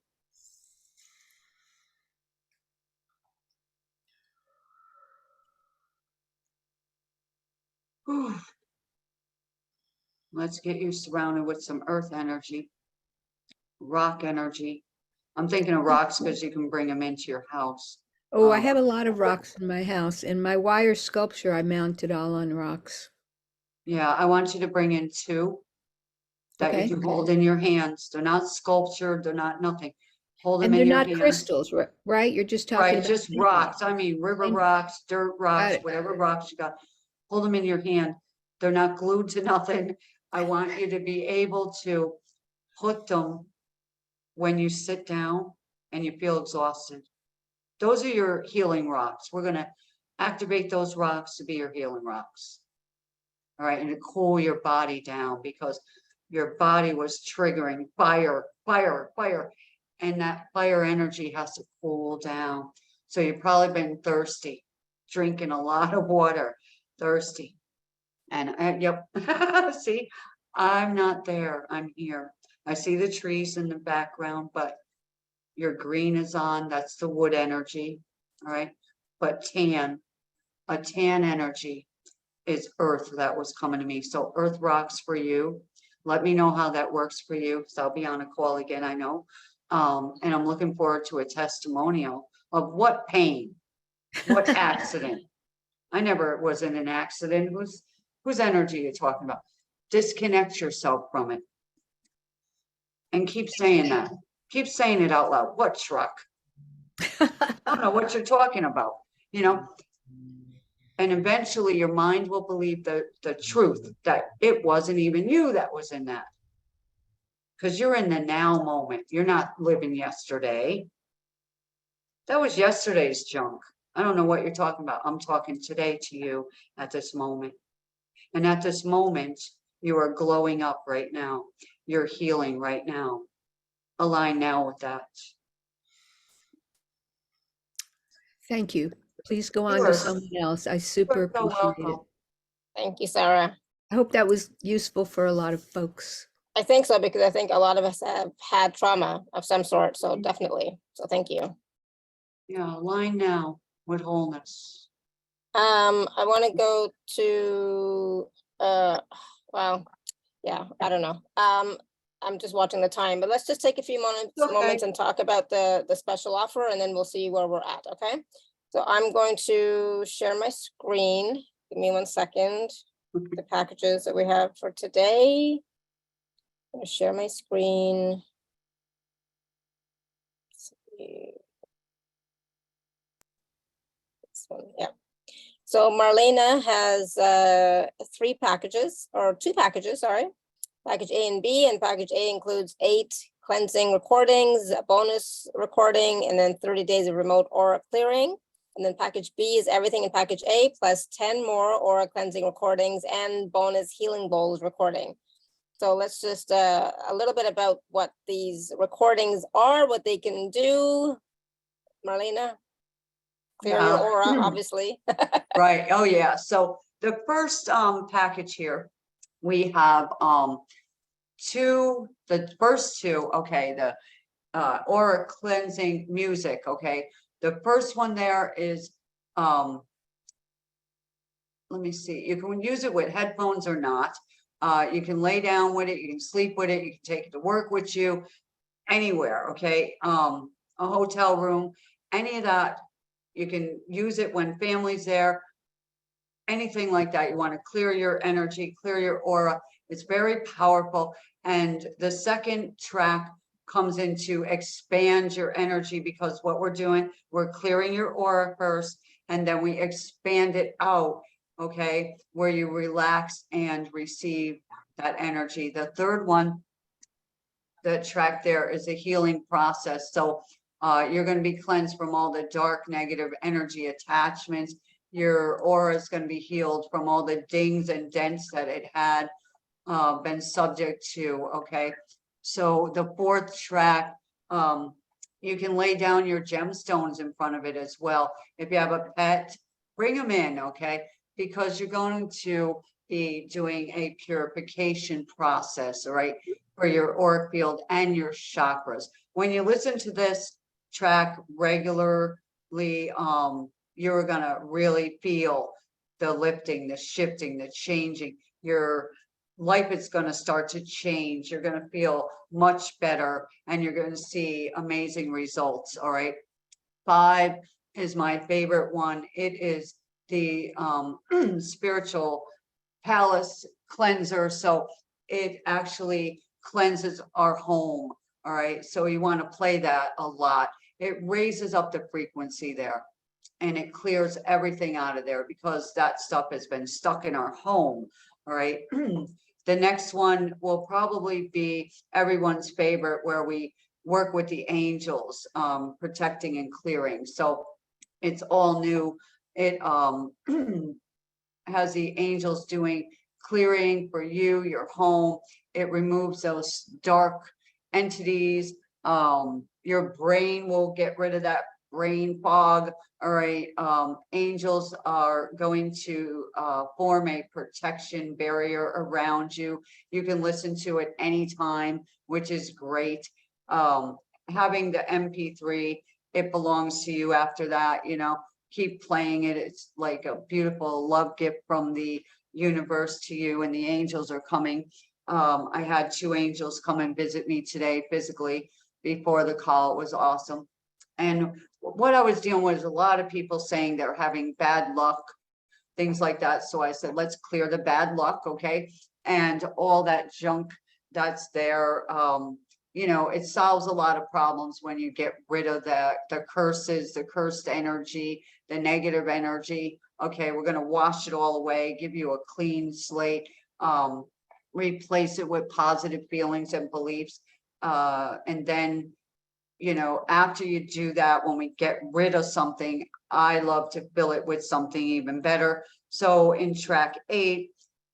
Whew. Let's get you surrounded with some earth energy, rock energy. I'm thinking of rocks because you can bring them into your house. Oh, I have a lot of rocks in my house, and my wire sculpture I mounted all on rocks. Yeah, I want you to bring in two that Okay. you can hold in your hands. They're not sculptured, they're not nothing. Hold them And they're in your not hands. crystals, right? You're just talking Right, about just minerals. rocks. I mean, river I know. rocks, dirt Got rocks, it. whatever rocks you got. Hold them in your hand. They're not glued to nothing. I want you to be able to put them when you sit down and you feel exhausted. Those are your healing rocks. We're gonna activate those rocks to be your healing rocks. All right, and to cool your body down because your body was triggering fire, fire, fire. And that fire energy has to cool down. So you've probably been thirsty, drinking a lot of water, thirsty. And yep, see, I'm not there, I'm here. I see the trees in the background, but your green is on, that's the wood energy, all right? But a tan energy is earth that was coming to me. So earth rocks for you. Let me know how that works for you. So I'll be on a call again, I know. And I'm looking forward to a testimonial of what pain, what accident. I never was in an accident. Whose energy are you talking about? Disconnect yourself from it. And keep saying that. Keep saying it out loud. What truck? I don't know what you're talking about, you know? And eventually your mind will believe the truth that it wasn't even you that was in that. Because you're in the now moment. You're not living yesterday. That was yesterday's junk. I don't know what you're talking about. I'm talking today to you at this moment. And at this moment, you are glowing up right now. You're healing right now. Align now with that. Thank you. Please go on You to are someone else. I super so appreciate it. welcome. Thank you, Sarah. I hope that was useful for a lot of folks. I think so, because I think a lot of us have had trauma of some sort, so definitely. So thank you. Yeah, align now with wholeness. I want to go to, well, yeah, I don't know. I'm just watching the time, but let's just take a few moments and talk about the special offer, and then we'll see where we're at, okay? So I'm going to share my screen. Give me 1 second. The packages that we have for today. I'm going to share my screen. Let's see. This one, yeah. So Marlena has 3 packages, or 2 packages, sorry. Package A and B, and package A includes 8 cleansing recordings, a bonus recording, and then 30 days of remote aura clearing. And then package B is everything in package A plus 10 more aura cleansing recordings and bonus healing bowls recording. So let's just a little bit about what these recordings are, what they can do. Marlena, clear your aura, obviously. Right. Oh, yeah. So the first package here, we have the first two, okay, the aura cleansing music, okay. The first one there is, let me see, you can use it with headphones or not. You can lay down with it, you can sleep with it, you can take it to work with you, anywhere, okay. A hotel room, any of that. You can use it when family's there, anything like that. You want to clear your energy, clear your aura. It's very powerful. And the second track comes in to expand your energy, because what we're doing, we're clearing your aura first, and then we expand it out, okay, where you relax and receive that energy. The third one, the track there, is a healing process. So you're going to be cleansed from all the dark negative energy attachments. Your aura is going to be healed from all the dings and dents that it had been subject to, okay? So the fourth track, you can lay down your gemstones in front of it as well. If you have a pet, bring them in, okay? Because you're going to be doing a purification process, all right, for your auric field and your chakras. When you listen to this track regularly, you're gonna really feel the lifting, the shifting, the changing. Your life is going to start to change. You're going to feel much better, and you're going to see amazing results. All right. 5 is my favorite one. It is the spiritual palace cleanser. So it actually cleanses our home. All right. So you want to play that a lot. It raises up the frequency there, and it clears everything out of there, because that stuff has been stuck in our home. All right. The next one will probably be everyone's favorite, where we work with the angels, protecting and clearing. So it's all new. It has the angels doing clearing for you, your home. It removes those dark entities. Your brain will get rid of that brain fog. All right. Angels are going to form a protection barrier around you. You can listen to it anytime, which is great. Having the MP3, it belongs to you after that, you know, keep playing it. It's like a beautiful love gift from the universe to you, and the angels are coming. I had 2 angels come and visit me today physically before the call. It was awesome. And what I was dealing with is a lot of people saying they're having bad luck, things like that. So I said, let's clear the bad luck, okay? And all that junk that's there, you know, it solves a lot of problems when you get rid of the curses, the cursed energy, the negative energy. Okay, we're going to wash it all away, give you a clean slate, replace it with positive feelings and beliefs, and then you know, after you do that, when we get rid of something, I love to fill it with something even better. So in track 8,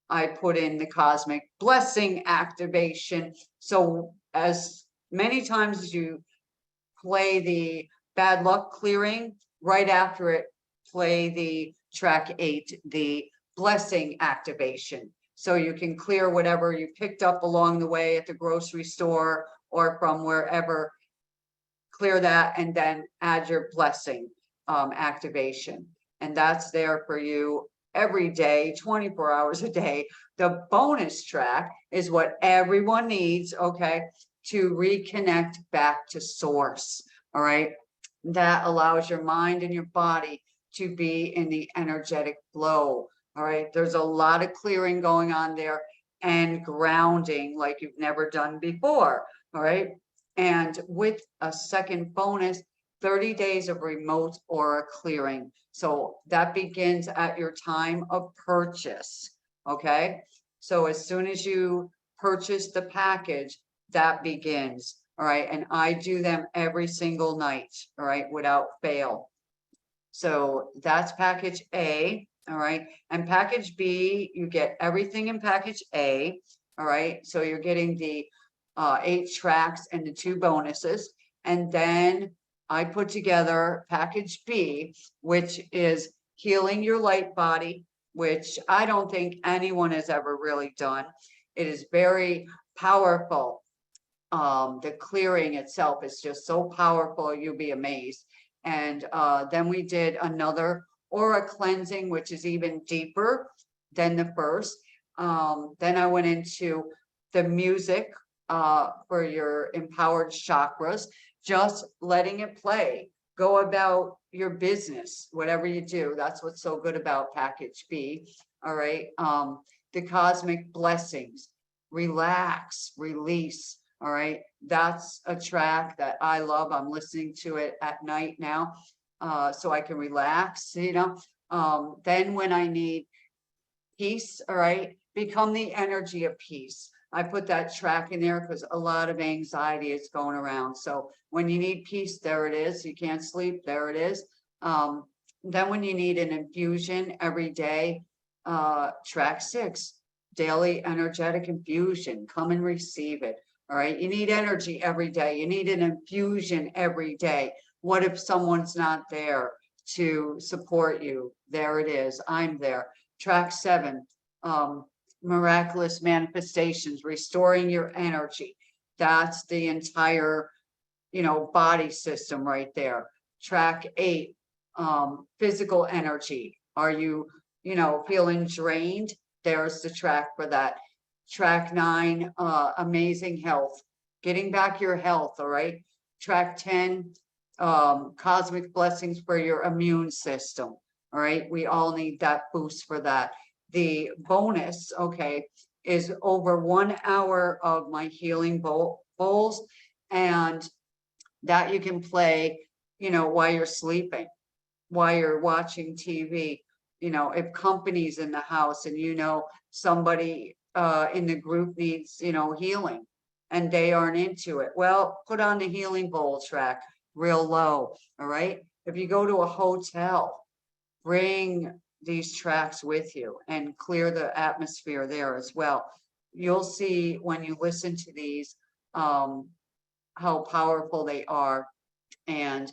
I put in the cosmic blessing activation. So as many times as you play the bad luck clearing, right after it, play the track 8, the blessing activation. So you can clear whatever you picked up along the way at the grocery store or from wherever, clear that, and then add your blessing activation. And that's there for you every day, 24 hours a day. The bonus track is what everyone needs, okay, to reconnect back to source. All right. That allows your mind and your body to be in the energetic flow. All right. There's a lot of clearing going on there and grounding like you've never done before. All right. And with a second bonus, 30 days of remote aura clearing. So that begins at your time of purchase. Okay. So as soon as you purchase the package, that begins. All right. And I do them every single night. All right. Without fail. So that's package A. All right. And package B, you get everything in package A. All right. So you're getting the 8 tracks and the 2 bonuses. And then I put together package B, which is healing your light body, which I don't think anyone has ever really done. It is very powerful. The clearing itself is just so powerful, you'll be amazed. And then we did another aura cleansing, which is even deeper than the first. Then I went into the music for your empowered chakras, just letting it play. Go about your business, whatever you do. That's what's so good about package B. All right. The cosmic blessings, relax, release. All right. That's a track that I love. I'm listening to it at night now, so I can relax, you know. Then when I need peace, all right, become the energy of peace. I put that track in there because a lot of anxiety is going around. So when you need peace, there it is. You can't sleep, there it is. Then when you need an infusion every day, track 6, daily energetic infusion, come and receive it. All right. You need energy every day. You need an infusion every day. What if someone's not there to support you? There it is. I'm there. Track 7, miraculous manifestations, restoring your energy. That's the entire, you know, body system right there. Track 8, physical energy. Are you, you know, feeling drained? There's the track for that. Track 9, amazing health, getting back your health. All right. Track 10, cosmic blessings for your immune system. All right. We all need that boost for that. The bonus, okay, is over 1 hour of my healing bowls, and that you can play, you know, while you're sleeping, while you're watching TV. You know, if company's in the house and you know somebody in the group needs, you know, healing and they aren't into it, well, put on the healing bowl track real low. All right. If you go to a hotel, bring these tracks with you and clear the atmosphere there as well. You'll see when you listen to these how powerful they are, and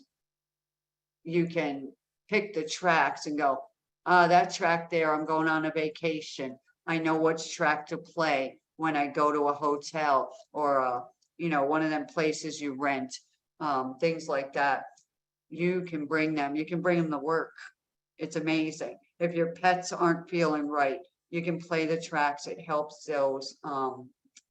you can pick the tracks and go, that track there, I'm going on a vacation. I know which track to play when I go to a hotel or you know, one of them places you rent, things like that. You can bring them to work. It's amazing. If your pets aren't feeling right, you can play the tracks. It helps those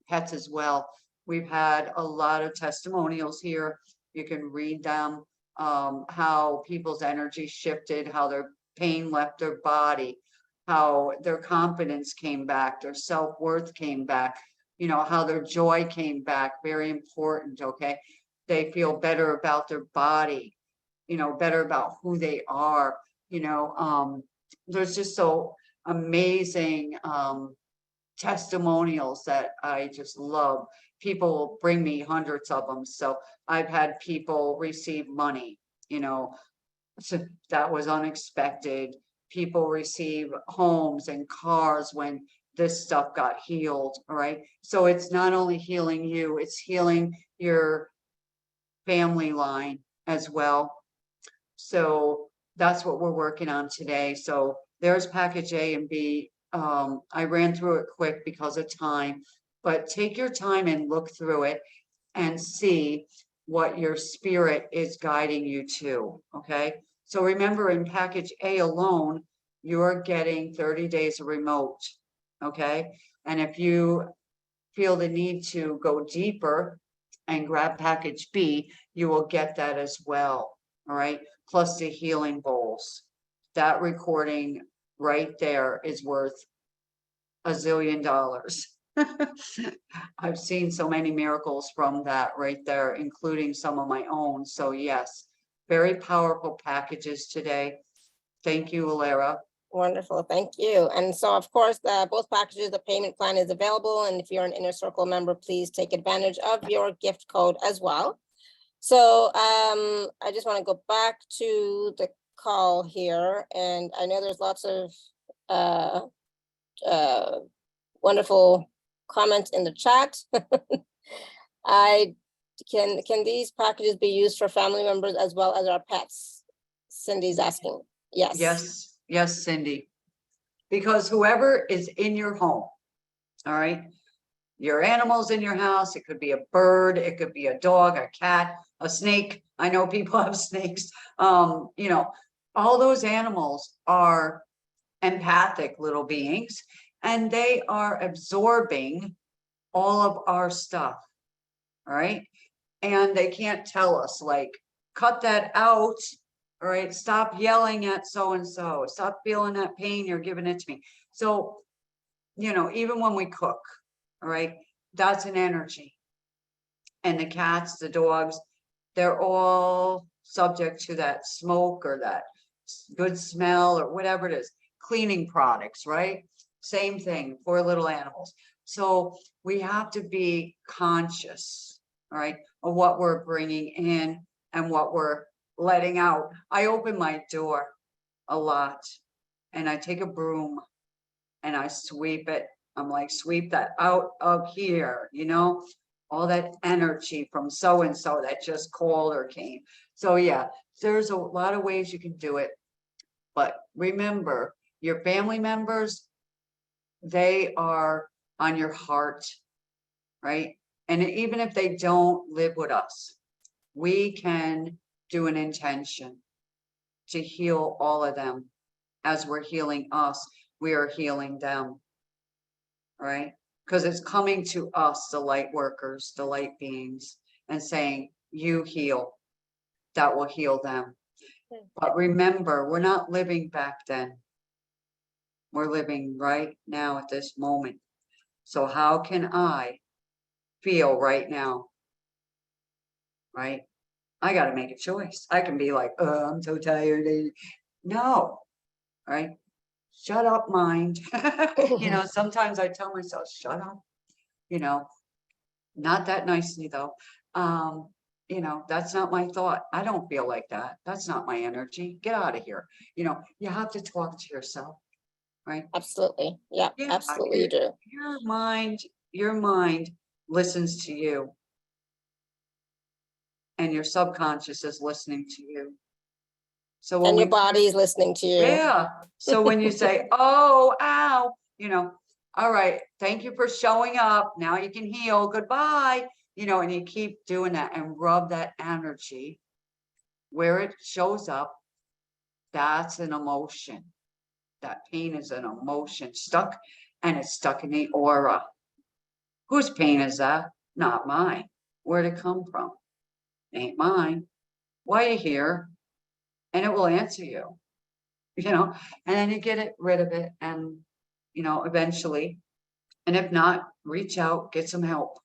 pets as well. We've had a lot of testimonials here. You can read them, how people's energy shifted, how their pain left their body, how their confidence came back, their self-worth came back, you know, how their joy came back. Very important, okay? They feel better about their body, you know, better about who they are, you know. There's just so amazing testimonials that I just love. people bring me hundreds of them. So I've had people receive money, so that was unexpected. People receive homes and cars when this stuff got healed. All right. So it's not only healing you, it's healing your family line as well. So that's what we're working on today. So there's package A and B. I ran through it quick because of time, but take your time and look through it and see what your spirit is guiding you to. Okay. So remember, in package A alone, you're getting 30 days of remote. Okay. And if you feel the need to go deeper and grab package B, you will get that as well. All right. Plus the healing bowls. That recording right there is worth $1 zillion. I've seen so many miracles from that right there, including some of my own. So yes, very powerful packages today. Thank you, Alara. Wonderful, thank you. And so, of course, both packages, the payment plan is available. And if you're an Inner Circle member, please take advantage of your gift code as well. So I just want to go back to the call here. And I know there's lots of wonderful comments in the chat. Can these packages be used for family members as well as our pets? Cindy's asking. Yes. Yes, Cindy. Because whoever is in your home, all right, your animals in your house, it could be a bird, it could be a dog, a cat, a snake. I know people have snakes. All those animals are empathic little beings, and they are absorbing all of our stuff. All right. And they can't tell us, like, cut that out. All right, stop yelling at so-and-so, stop feeling that pain, you're giving it to me. So, even when we cook, all right, that's an energy. And the cats, the dogs, they're all subject to that smoke or that good smell or whatever it is. Cleaning products, right? Same thing for little animals. So we have to be conscious, all right, of what we're bringing in and what we're letting out. I open my door a lot and I take a broom and I sweep it. I'm like, sweep that out of here, all that energy from so-and-so that just called or came. So yeah, there's a lot of ways you can do it. But remember, your family members, they are on your heart, right? And even if they don't live with us, we can do an intention to heal all of them. As we're healing us, we are healing them, right? Because it's coming to us, the light workers, the light beings, and saying, you heal. That will heal them. But remember, we're not living back then. We're living right now at this moment. So how can I feel right now? Right? I got to make a choice. I can be like, oh, I'm so tired. No, right? Shut up, mind. Sometimes I tell myself, shut up, not that nicely though. That's not my thought. I don't feel like that. That's not my energy. Get out of here. You have to talk to yourself, right? Absolutely. Yeah, absolutely you do. Your mind listens to you. And your subconscious is listening to you. So when your body is listening to you. Yeah. So when you say, oh, ow, all right, thank you for showing up. Now you can heal. Goodbye. And you keep doing that and rub that energy where it shows up. That's an emotion. That pain is an emotion stuck, and it's stuck in the aura. Whose pain is that? Not mine. Where'd it come from? Ain't mine. Why are you here? And it will answer you, and then you get rid of it and, eventually, and if not, reach out, get some help,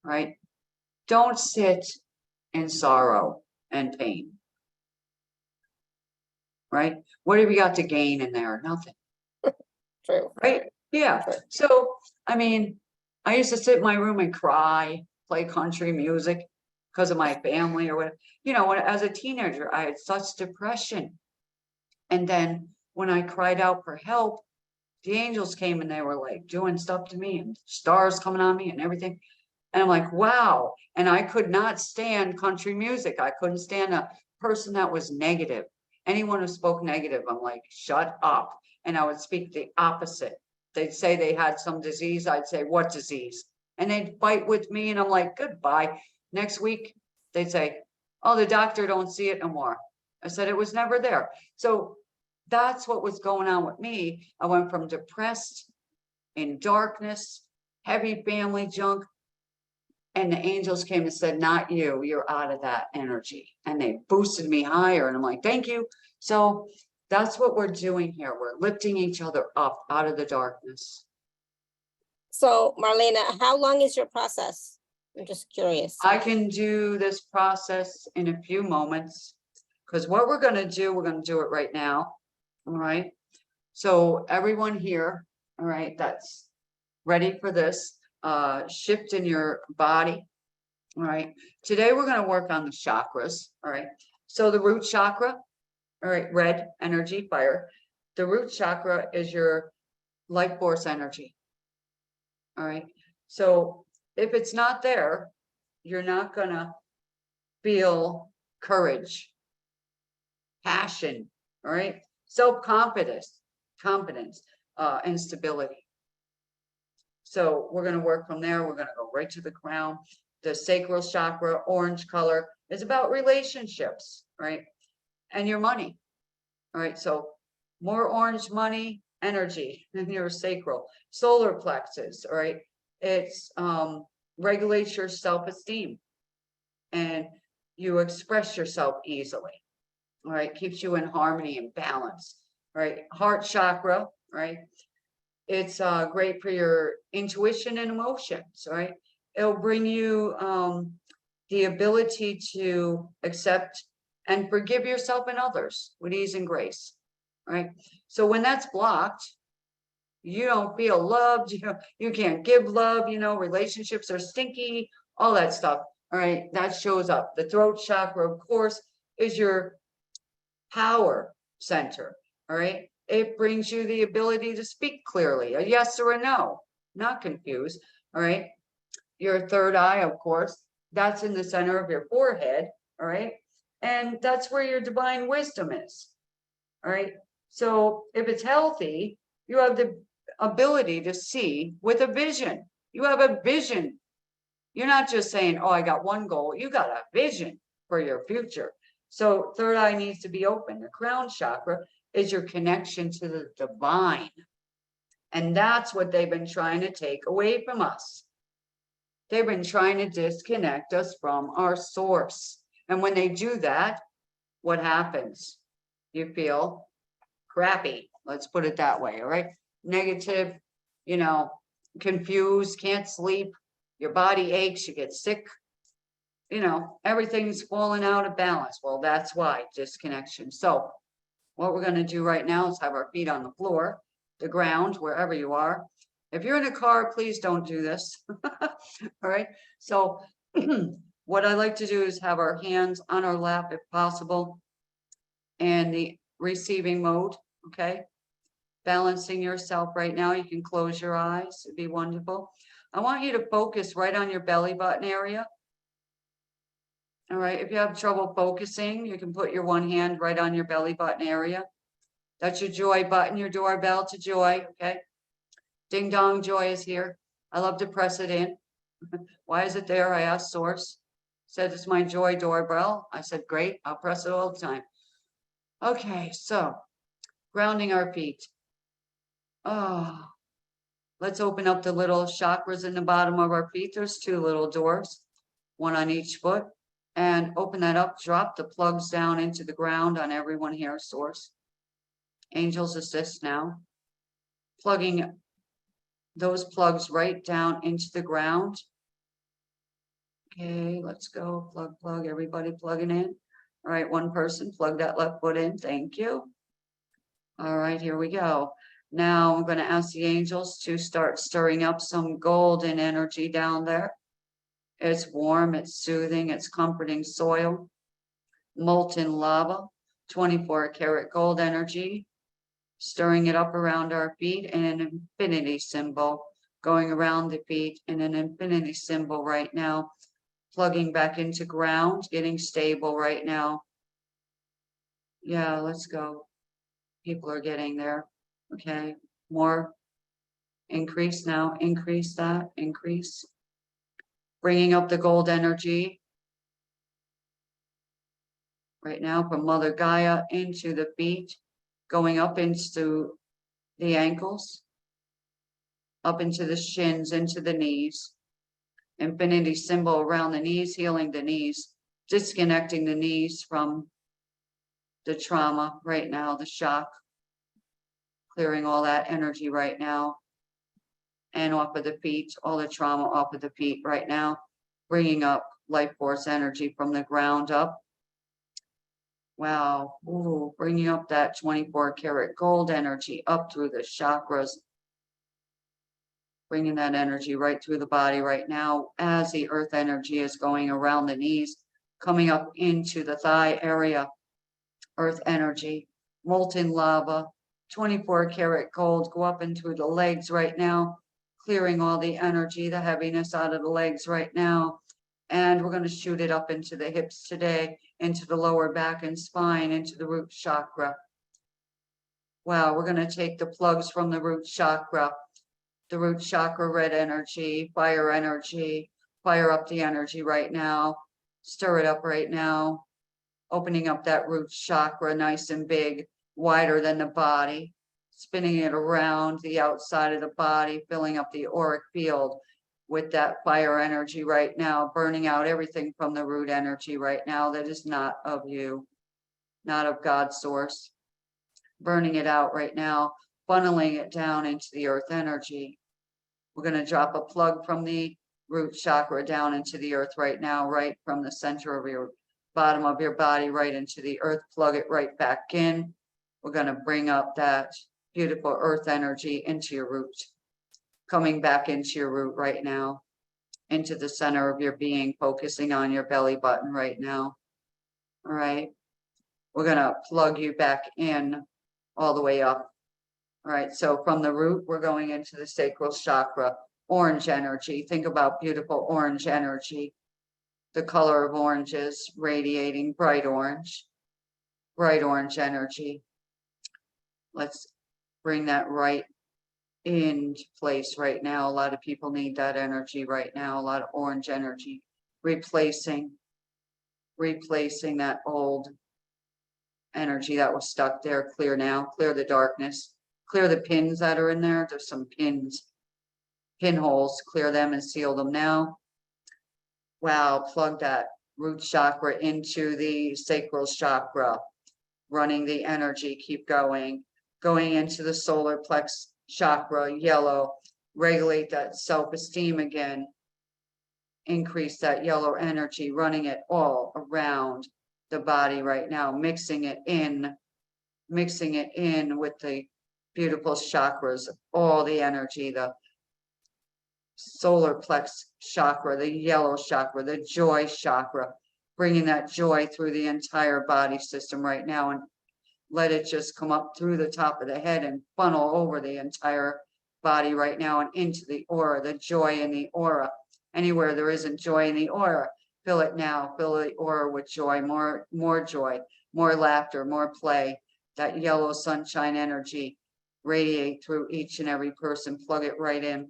right? Don't sit in sorrow and pain, right? What have you got to gain in there? Nothing. True. Right? Yeah. True. So, I used to sit in my room and cry, play country music because of my family or whatever. You know, as a teenager, I had such depression. And then when I cried out for help, the angels came and they were like doing stuff to me and stars coming on me and everything. And I'm like, wow. And I could not stand country music. I couldn't stand a person that was negative. Anyone who spoke negative, I'm like, shut up. And I would speak the opposite. They'd say they had some disease. I'd say, what disease? And they'd fight with me. And I'm like, goodbye. Next week, they'd say, oh, the doctor don't see it no more. I said, it was never there. So that's what was going on with me. I went from depressed, in darkness, heavy family junk. And the angels came and said, not you, you're out of that energy. And they boosted me higher. And I'm like, thank you. So that's what we're doing here. We're lifting each other up out of the darkness. So Marlena, how long is your process? I'm just curious. I can do this process in a few moments because what we're going to do it right now. All right. So everyone here, all right, that's ready for this shift in your body. All right. Today we're going to work on the chakras. All right. So the root chakra, all right, red energy, fire. The root chakra is your life force energy. All right. So if it's not there, you're not going to feel courage, passion, all right, self-confidence, and stability. So we're going to work from there. We're going to go right to the crown. The sacral chakra, orange color, is about relationships, right? And your money. All right. So more orange money energy in your sacral. Solar plexus, all right. It's regulates your self-esteem and you express yourself easily. All right. Keeps you in harmony and balance. All right. Heart chakra, right? It's great for your intuition and emotions, right? It'll bring you the ability to accept and forgive yourself and others with ease and grace, right? So when that's blocked, you don't feel loved, you can't give love, relationships are stinky, all that stuff, all right? That shows up. The throat chakra, of course, is your power center, all right? It brings you the ability to speak clearly, a yes or a no, not confused, all right? Your third eye, of course, that's in the center of your forehead, all right? And that's where your divine wisdom is, all right? So if it's healthy, you have the ability to see with a vision. You have a vision. You're not just saying, oh, I got one goal. You got a vision for your future. So third eye needs to be open. The crown chakra is your connection to the divine. And that's what they've been trying to take away from us. They've been trying to disconnect us from our source. And when they do that, what happens? You feel crappy. Let's put it that way. All right. Negative, confused, can't sleep. Your body aches, you get sick. Everything's falling out of balance. Well, that's why disconnection. So what we're going to do right now is have our feet on the floor, the ground, wherever you are. If you're in a car, please don't do this. All right. So what I like to do is have our hands on our lap if possible. And the receiving mode. Okay. Balancing yourself right now. You can close your eyes. It'd be wonderful. I want you to focus right on your belly button area. All right. If you have trouble focusing, you can put your one hand right on your belly button area. That's your joy button, your doorbell to joy. Okay. Ding dong, joy is here. I love to press it in. Why is it there? I asked Source. Said it's my joy doorbell. I said, great. I'll press it all the time. Okay. So grounding our feet. Oh, let's open up the little chakras in the bottom of our feet. There's two little doors, one on each foot. And open that up, drop the plugs down into the ground on everyone here, Source. Angels assist now. Plugging those plugs right down into the ground. Okay, let's go. Plug, everybody plugging in. All right, one person, plug that left foot in. Thank you. All right, here we go. Now I'm going to ask the angels to start stirring up some golden energy down there. It's warm, it's soothing, it's comforting soil. Molten lava, 24 karat gold energy, stirring it up around our feet, and an infinity symbol going around the feet, and an infinity symbol right now, plugging back into ground, getting stable right now. Yeah, let's go. People are getting there. Okay, more. Increase now, increase that, increase. Bringing up the gold energy right now from Mother Gaia into the feet, going up into the ankles, up into the shins, into the knees. Infinity symbol around the knees, healing the knees, disconnecting the knees from the trauma right now, the shock, clearing all that energy right now. And off of the feet, all the trauma off of the feet right now, bringing up life force energy from the ground up. Wow, ooh, bringing up that 24 karat gold energy up through the chakras, bringing that energy right through the body right now as the earth energy is going around the knees, coming up into the thigh area, earth energy, molten lava, 24 karat gold, go up into the legs right now, clearing all the energy, the heaviness out of the legs right now. And we're going to shoot it up into the hips today, into the lower back and spine, into the root chakra. Wow, we're going to take the plugs from the root chakra red energy, fire up the energy right now, stir it up right now, opening up that root chakra nice and big, wider than the body, spinning it around the outside of the body, filling up the auric field with that fire energy right now, burning out everything from the root energy right now that is not of you, not of God's source, burning it out right now, funneling it down into the earth energy. We're going to drop a plug from the root chakra down into the earth right now, right from the center of your bottom of your body, right into the earth, plug it right back in. We're going to bring up that beautiful earth energy into your root, coming back into your root right now, into the center of your being, focusing on your belly button right now. All right. We're going to plug you back in all the way up. All right, so from the root, we're going into the sacral chakra, orange energy. Think about beautiful orange energy. The color of oranges radiating bright orange energy. Let's bring that right into place right now. A lot of people need that energy right now, a lot of orange energy, replacing that old energy that was stuck there. Clear now, clear the darkness. Clear the pins that are in there. There's some pinholes, clear them and seal them now. Wow, plug that root chakra into the sacral chakra, running the energy, keep going into the solar plex chakra, yellow, regulate that self-esteem again, increase that yellow energy, running it all around the body right now, mixing it in with the beautiful chakras, all the energy, the solar plex chakra, the yellow chakra, the joy chakra, bringing that joy through the entire body system right now, and let it just come up through the top of the head and funnel over the entire body right now and into the aura, the joy in the aura. Anywhere there isn't joy in the aura, fill it now, fill the aura with joy, more joy, more laughter, more play, that yellow sunshine energy radiate through each and every person, plug it right in.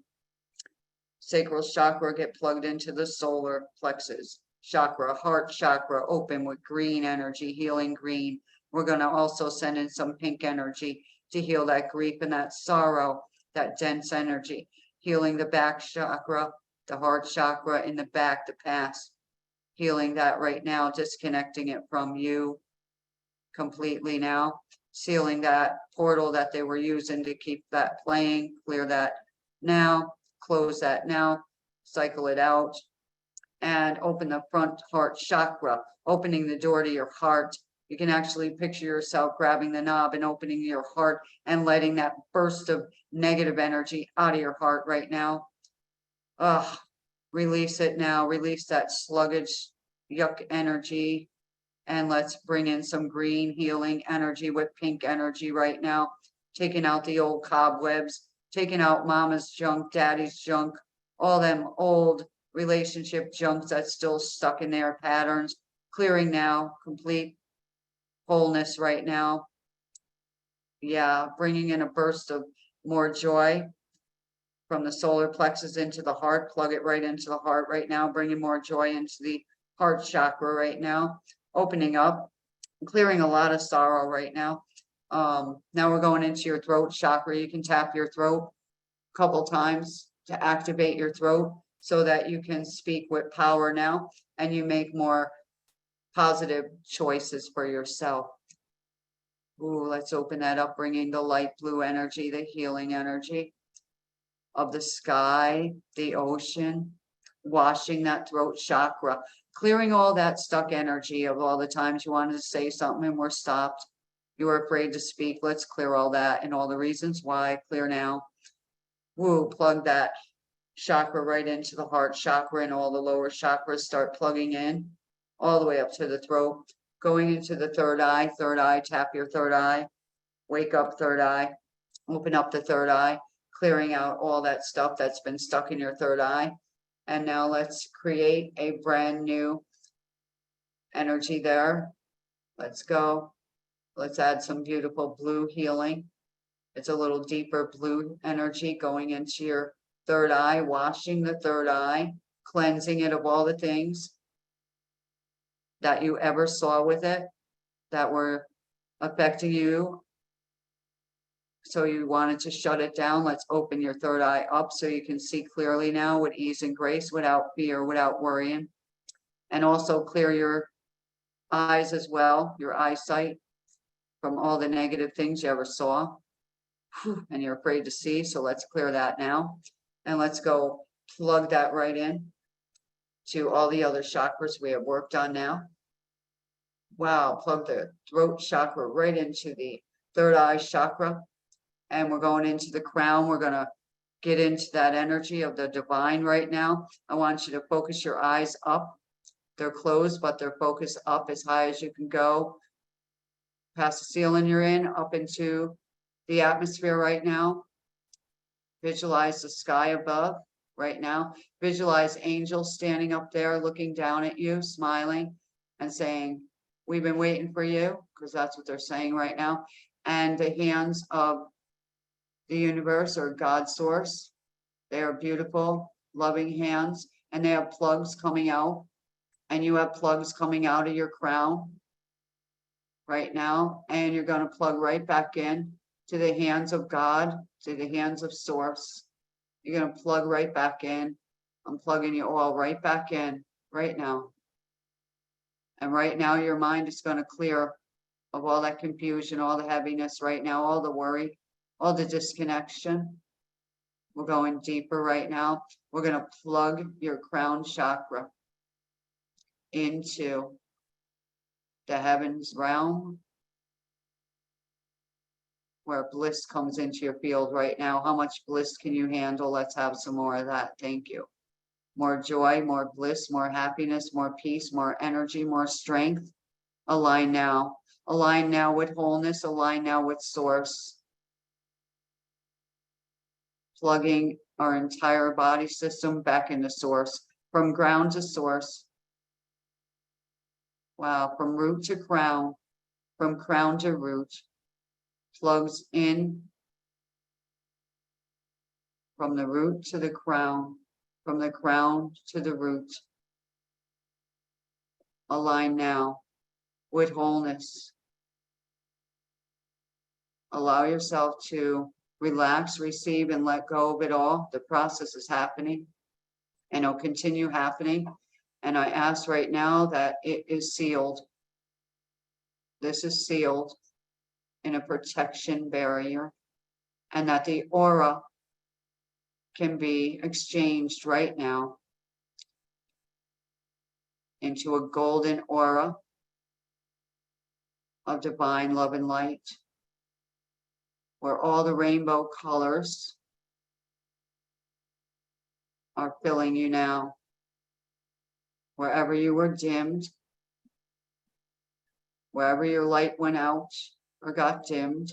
Sacral chakra, get plugged into the solar plexus chakra, heart chakra, open with green energy, healing green. We're going to also send in some pink energy to heal that grief and that sorrow, that dense energy, healing the back chakra, the heart chakra in the back, the past, healing that right now, disconnecting it from you completely now, sealing that portal that they were using to keep that playing, clear that now, close that now, cycle it out, and open the front heart chakra, opening the door to your heart. You can actually picture yourself grabbing the knob and opening your heart and letting that burst of negative energy out of your heart right now. Release it now. Release that sluggish, yuck energy. And let's bring in some green healing energy with pink energy right now. Taking out the old cobwebs, taking out mama's junk, daddy's junk, all them old relationship junks that's still stuck in their patterns. Clearing now, complete wholeness right now. Yeah, bringing in a burst of more joy from the solar plexus into the heart. Plug it right into the heart right now, bringing more joy into the heart chakra right now. Opening up, clearing a lot of sorrow right now. Now we're going into your throat chakra. You can tap your throat a couple times to activate your throat so that you can speak with power now and you make more positive choices for yourself. Ooh, let's open that up, bringing the light blue energy, the healing energy of the sky, the ocean, washing that throat chakra, clearing all that stuck energy of all the times you wanted to say something and were stopped. You were afraid to speak. Let's clear all that and all the reasons why. Clear now. Woo, plug that chakra right into the heart chakra, and all the lower chakras start plugging in all the way up to the throat. Going into the third eye, tap your third eye. Wake up, third eye. Open up the third eye, clearing out all that stuff that's been stuck in your third eye. And now let's create a brand new energy there. Let's go. Let's add some beautiful blue healing. It's a little deeper blue energy going into your third eye, washing the third eye, cleansing it of all the things that you ever saw with it that were affecting you. So you wanted to shut it down. Let's open your third eye up so you can see clearly now with ease and grace, without fear, without worrying. And also clear your eyes as well, your eyesight, from all the negative things you ever saw and you're afraid to see. So let's clear that now. And let's go plug that right in to all the other chakras we have worked on now. Wow, plug the throat chakra right into the third eye chakra. And we're going into the crown. We're going to get into that energy of the divine right now. I want you to focus your eyes up. They're closed, but they're focused up as high as you can go. Past the ceiling you're in, up into the atmosphere right now. Visualize the sky above right now. Visualize angels standing up there, looking down at you, smiling and saying, "We've been waiting for you," because that's what they're saying right now. And the hands of the universe or God source, they are beautiful, loving hands, and they have plugs coming out, and you have plugs coming out of your crown right now, and you're going to plug right back in to the hands of God, to the hands of source. You're going to plug right back in. I'm plugging you all right back in right now. And right now your mind is going to clear of all that confusion, all the heaviness right now, all the worry, all the disconnection. We're going deeper right now. We're going to plug your crown chakra into the heavens realm, where bliss comes into your field right now. How much bliss can you handle? Let's have some more of that. Thank you. More joy, more bliss, more happiness, more peace, more energy, more strength. Align now. Align now with wholeness. Align now with source. Plugging our entire body system back into source, from ground to source. Wow, from root to crown, from crown to root. Plugs in from the root to the crown, from the crown to the root. Align now with wholeness. Allow yourself to relax, receive, and let go of it all. The process is happening, and it'll continue happening. And I ask right now that it is sealed. This is sealed in a protection barrier, and that the aura can be exchanged right now into a golden aura of divine love and light, where all the rainbow colors are filling you now. wherever you were dimmed, wherever your light went out or got dimmed,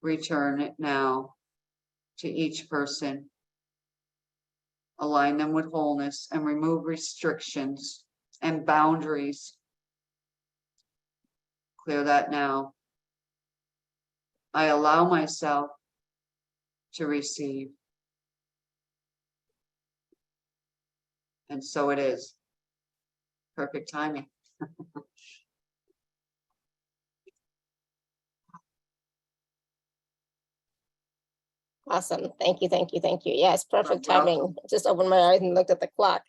return it now to each person. Align them with wholeness and remove restrictions and boundaries. Clear that now. I allow myself to receive. And so it is. Perfect timing. Awesome. Thank you. Thank you. Thank you. Yes, perfect You're timing. welcome. Just opened my eyes and looked at the clock.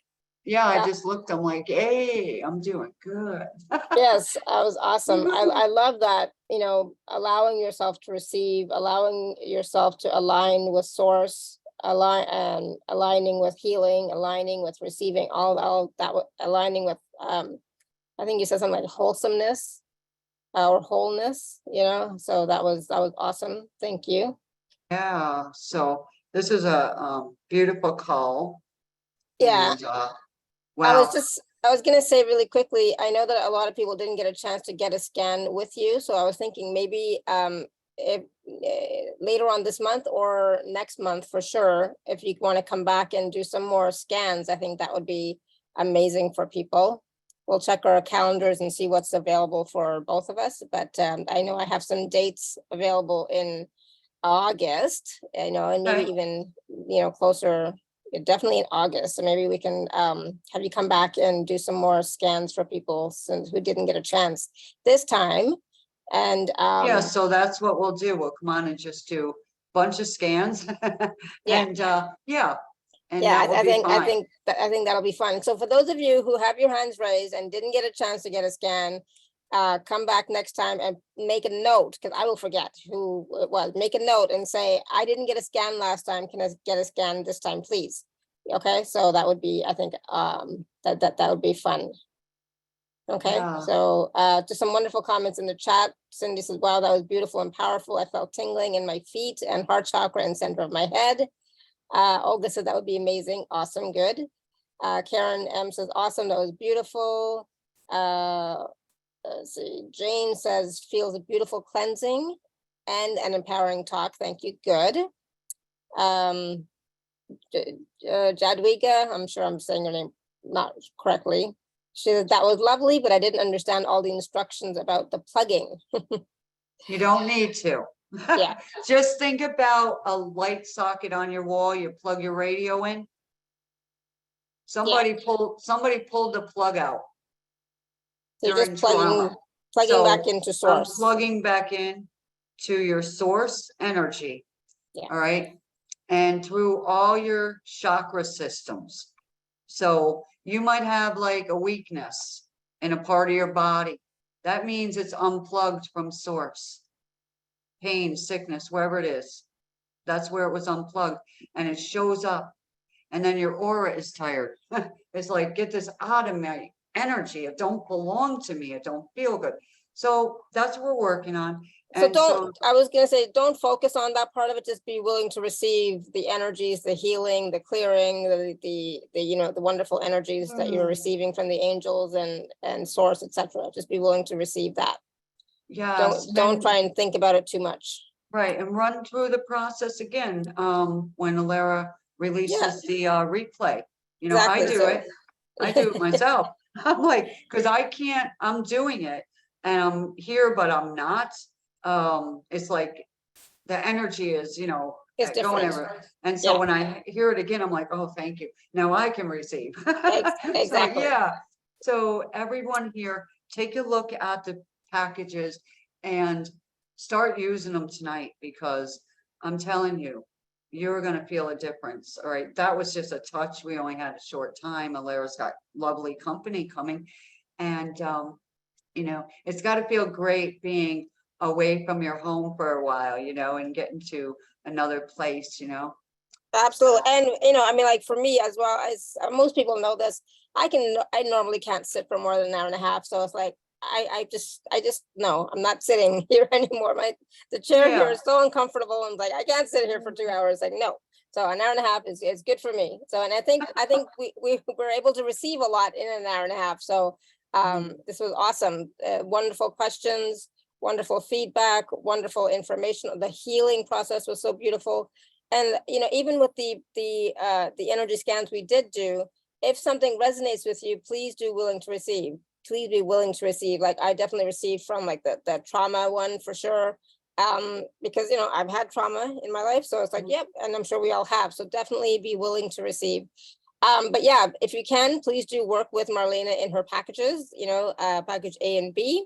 Yeah, I Yeah. just looked, I'm like, hey, I'm doing good. Yes, that was awesome. I love that, you know, allowing yourself to receive, allowing yourself to align with source, aligning with healing, aligning with receiving, all that, aligning with, I think you said something like wholesomeness or wholeness, you know, so that was awesome. Thank you. Yeah, so this is a beautiful call. Yeah. And, wow. I was gonna say really quickly, I know that a lot of people didn't get a chance to get a scan with you, so I was thinking maybe if later on this month or next month for sure, if you want to come back and do some more scans, I think that would be amazing for people. We'll check our calendars and see what's available for both of us, but I know I have some dates available in August, you know, and maybe Okay. even, you know, closer, definitely in August. So maybe we can have you come back and do some more scans for people since who didn't get a chance this time. And Yeah, so that's what we'll do. We'll come on and just do a bunch of scans. Yeah. And yeah, and yeah, that will be fine. I think that'll be fun. So for those of you who have your hands raised and didn't get a chance to get a scan, come back next time and make a note, because I will forget who it was. Make a note and say, I didn't get a scan last time. Can I get a scan this time, please? Okay, so that would be, I think, that would be fun. Okay, Yeah. so just some wonderful comments in the chat. Cindy says, wow, that was beautiful and powerful. I felt tingling in my feet and heart chakra and center of my head. Olga said that would be amazing. Awesome, good. Karen M says, awesome, that was beautiful. Let's see, Jane says, feels a beautiful cleansing and an empowering talk. Thank you, good. Jadwiga, I'm sure I'm saying your name not correctly. She said, that was lovely, but I didn't understand all the instructions about the plugging. You don't need to. Yeah. Just think about a light socket on your wall. You plug your radio in. Somebody pulled the plug out. So you're during just plugging trauma. back So into I'm source. plugging back in to your source energy. Yeah. All right. And through all your chakra systems. So you might have like a weakness in a part of your body. That means it's unplugged from source. Pain, sickness, wherever it is. That's where it was unplugged. And it shows up. And then your aura is tired. It's like, get this out of my energy. It don't belong to me. It don't feel good. So that's what we're working on. So And I was gonna say, don't focus on that part of it. Just be willing to receive the energies, the healing, the clearing, the you know, the wonderful energies that you're receiving from the angels and source, etc. Just be willing to receive that. yeah, Don't try and think about it too much. right. And run through the process again. When Alara releases the replay, you know, Exactly. I do it. I do it myself. I'm like, because I can't, I'm doing it and I'm here, but I'm not. It's like the energy is, you know, It's going different. everywhere. And so Yeah. when I hear it again, I'm like, oh, thank you. Now I can receive. Exactly. So, yeah. So everyone here, take a look at the packages and start using them tonight, because I'm telling you, you're going to feel a difference. All right. That was just a touch. We only had a short time. Alara's got lovely company coming. And, you know, it's got to feel great being away from your home for a while, you know, and getting to another place, you know. Absolutely. And, you know, I mean, like for me as well, as most people know this, I normally can't sit for more than an hour and a half. So it's like, I just no, I'm not sitting here anymore. The chair here is so uncomfortable. I'm like, I can't sit here for 2 hours. Like, no. So an hour and a half is good for me. So, and I think we were able to receive a lot in an hour and a half. So this was awesome. Wonderful questions, wonderful feedback, wonderful information. The healing process was so beautiful. And, you know, even with the energy scans we did do, if something resonates with you, please do willing to receive. Please be willing to receive. Like I definitely received from like the trauma one for sure. Because, you know, I've had trauma in my life. So it's like, yep. And I'm sure we all have. So definitely be willing to receive. But yeah, if you can, please do work with Marlena in her packages, you know, package A and B,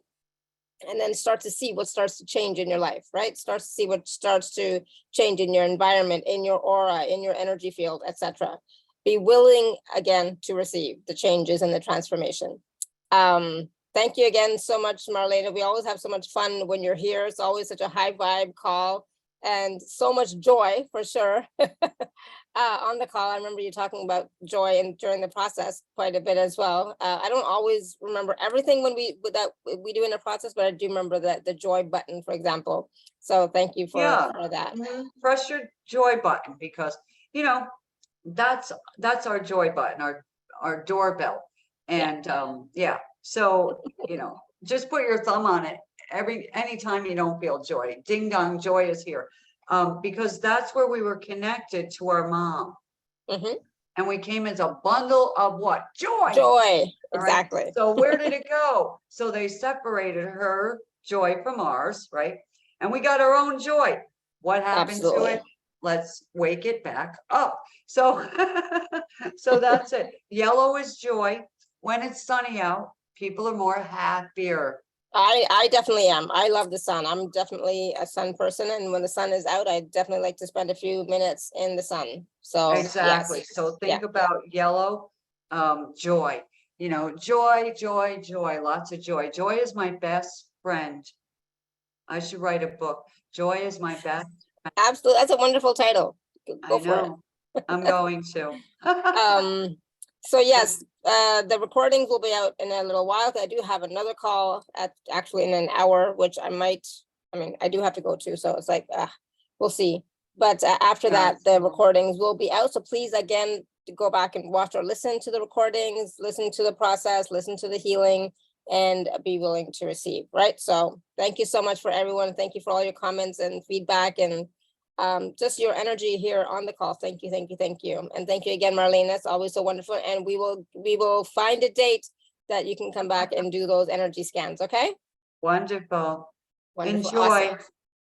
and then start to see what starts to change in your life, right? Start to see what starts to change in your environment, in your aura, in your energy field, etc. Be willing again to receive the changes and the transformation. Thank you again so much, Marlena. We always have so much fun when you're here. It's always such a high vibe call and so much joy for sure on the call. I remember you talking about joy and during the process quite a bit as well. I don't always remember everything when we do in the process, but I do remember that the joy button, for example. So thank you for that. Press your joy button because, you know, that's our joy button, our doorbell. And yeah. So, you know, just put your thumb on it anytime you don't feel joy. Ding dong, joy is here. Because that's where we were connected to our mom. And we came as a bundle of what? Joy. Joy, exactly. Right? So where did it go? So they separated her joy from ours, right? And we got our own joy. What happened to it? Let's wake it back up. So, so that's it. Yellow is joy. When it's sunny out, people are more happier. I definitely am. I love the sun. I'm definitely a sun person. And when the sun is out, I definitely like to spend a few minutes in the sun. So exactly. Yes. So think about yellow, joy, you know, joy, joy, joy, lots of joy. Joy is my best friend. I should write a book. Joy is my best friend. Absolutely. That's a wonderful title. Go for it. I'm going to. So yes, the recordings will be out in a little while. I do have another call actually in an hour, which I do have to go to. So it's like, we'll see. But after that, the recordings will be out. So please, again, go back and watch or listen to the recordings, listen to the process, listen to the healing, and be willing to receive, right? So thank you so much for everyone. Thank you for all your comments and feedback and just your energy here on the call. Thank you, thank you, thank you. And thank you again, Marlena. It's always so wonderful. And we will find a date that you can come back and do those energy scans, okay? Wonderful. Enjoy. Awesome.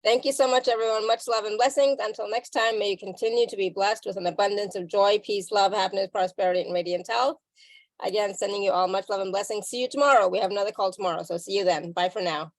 Thank you so much, everyone. Much love and blessings. Until next time, may you continue to be blessed with an abundance of joy, peace, love, happiness, prosperity, and radiant health. Again, sending you all much love and blessings. See you tomorrow. We have another call tomorrow. So see you then. Bye for now.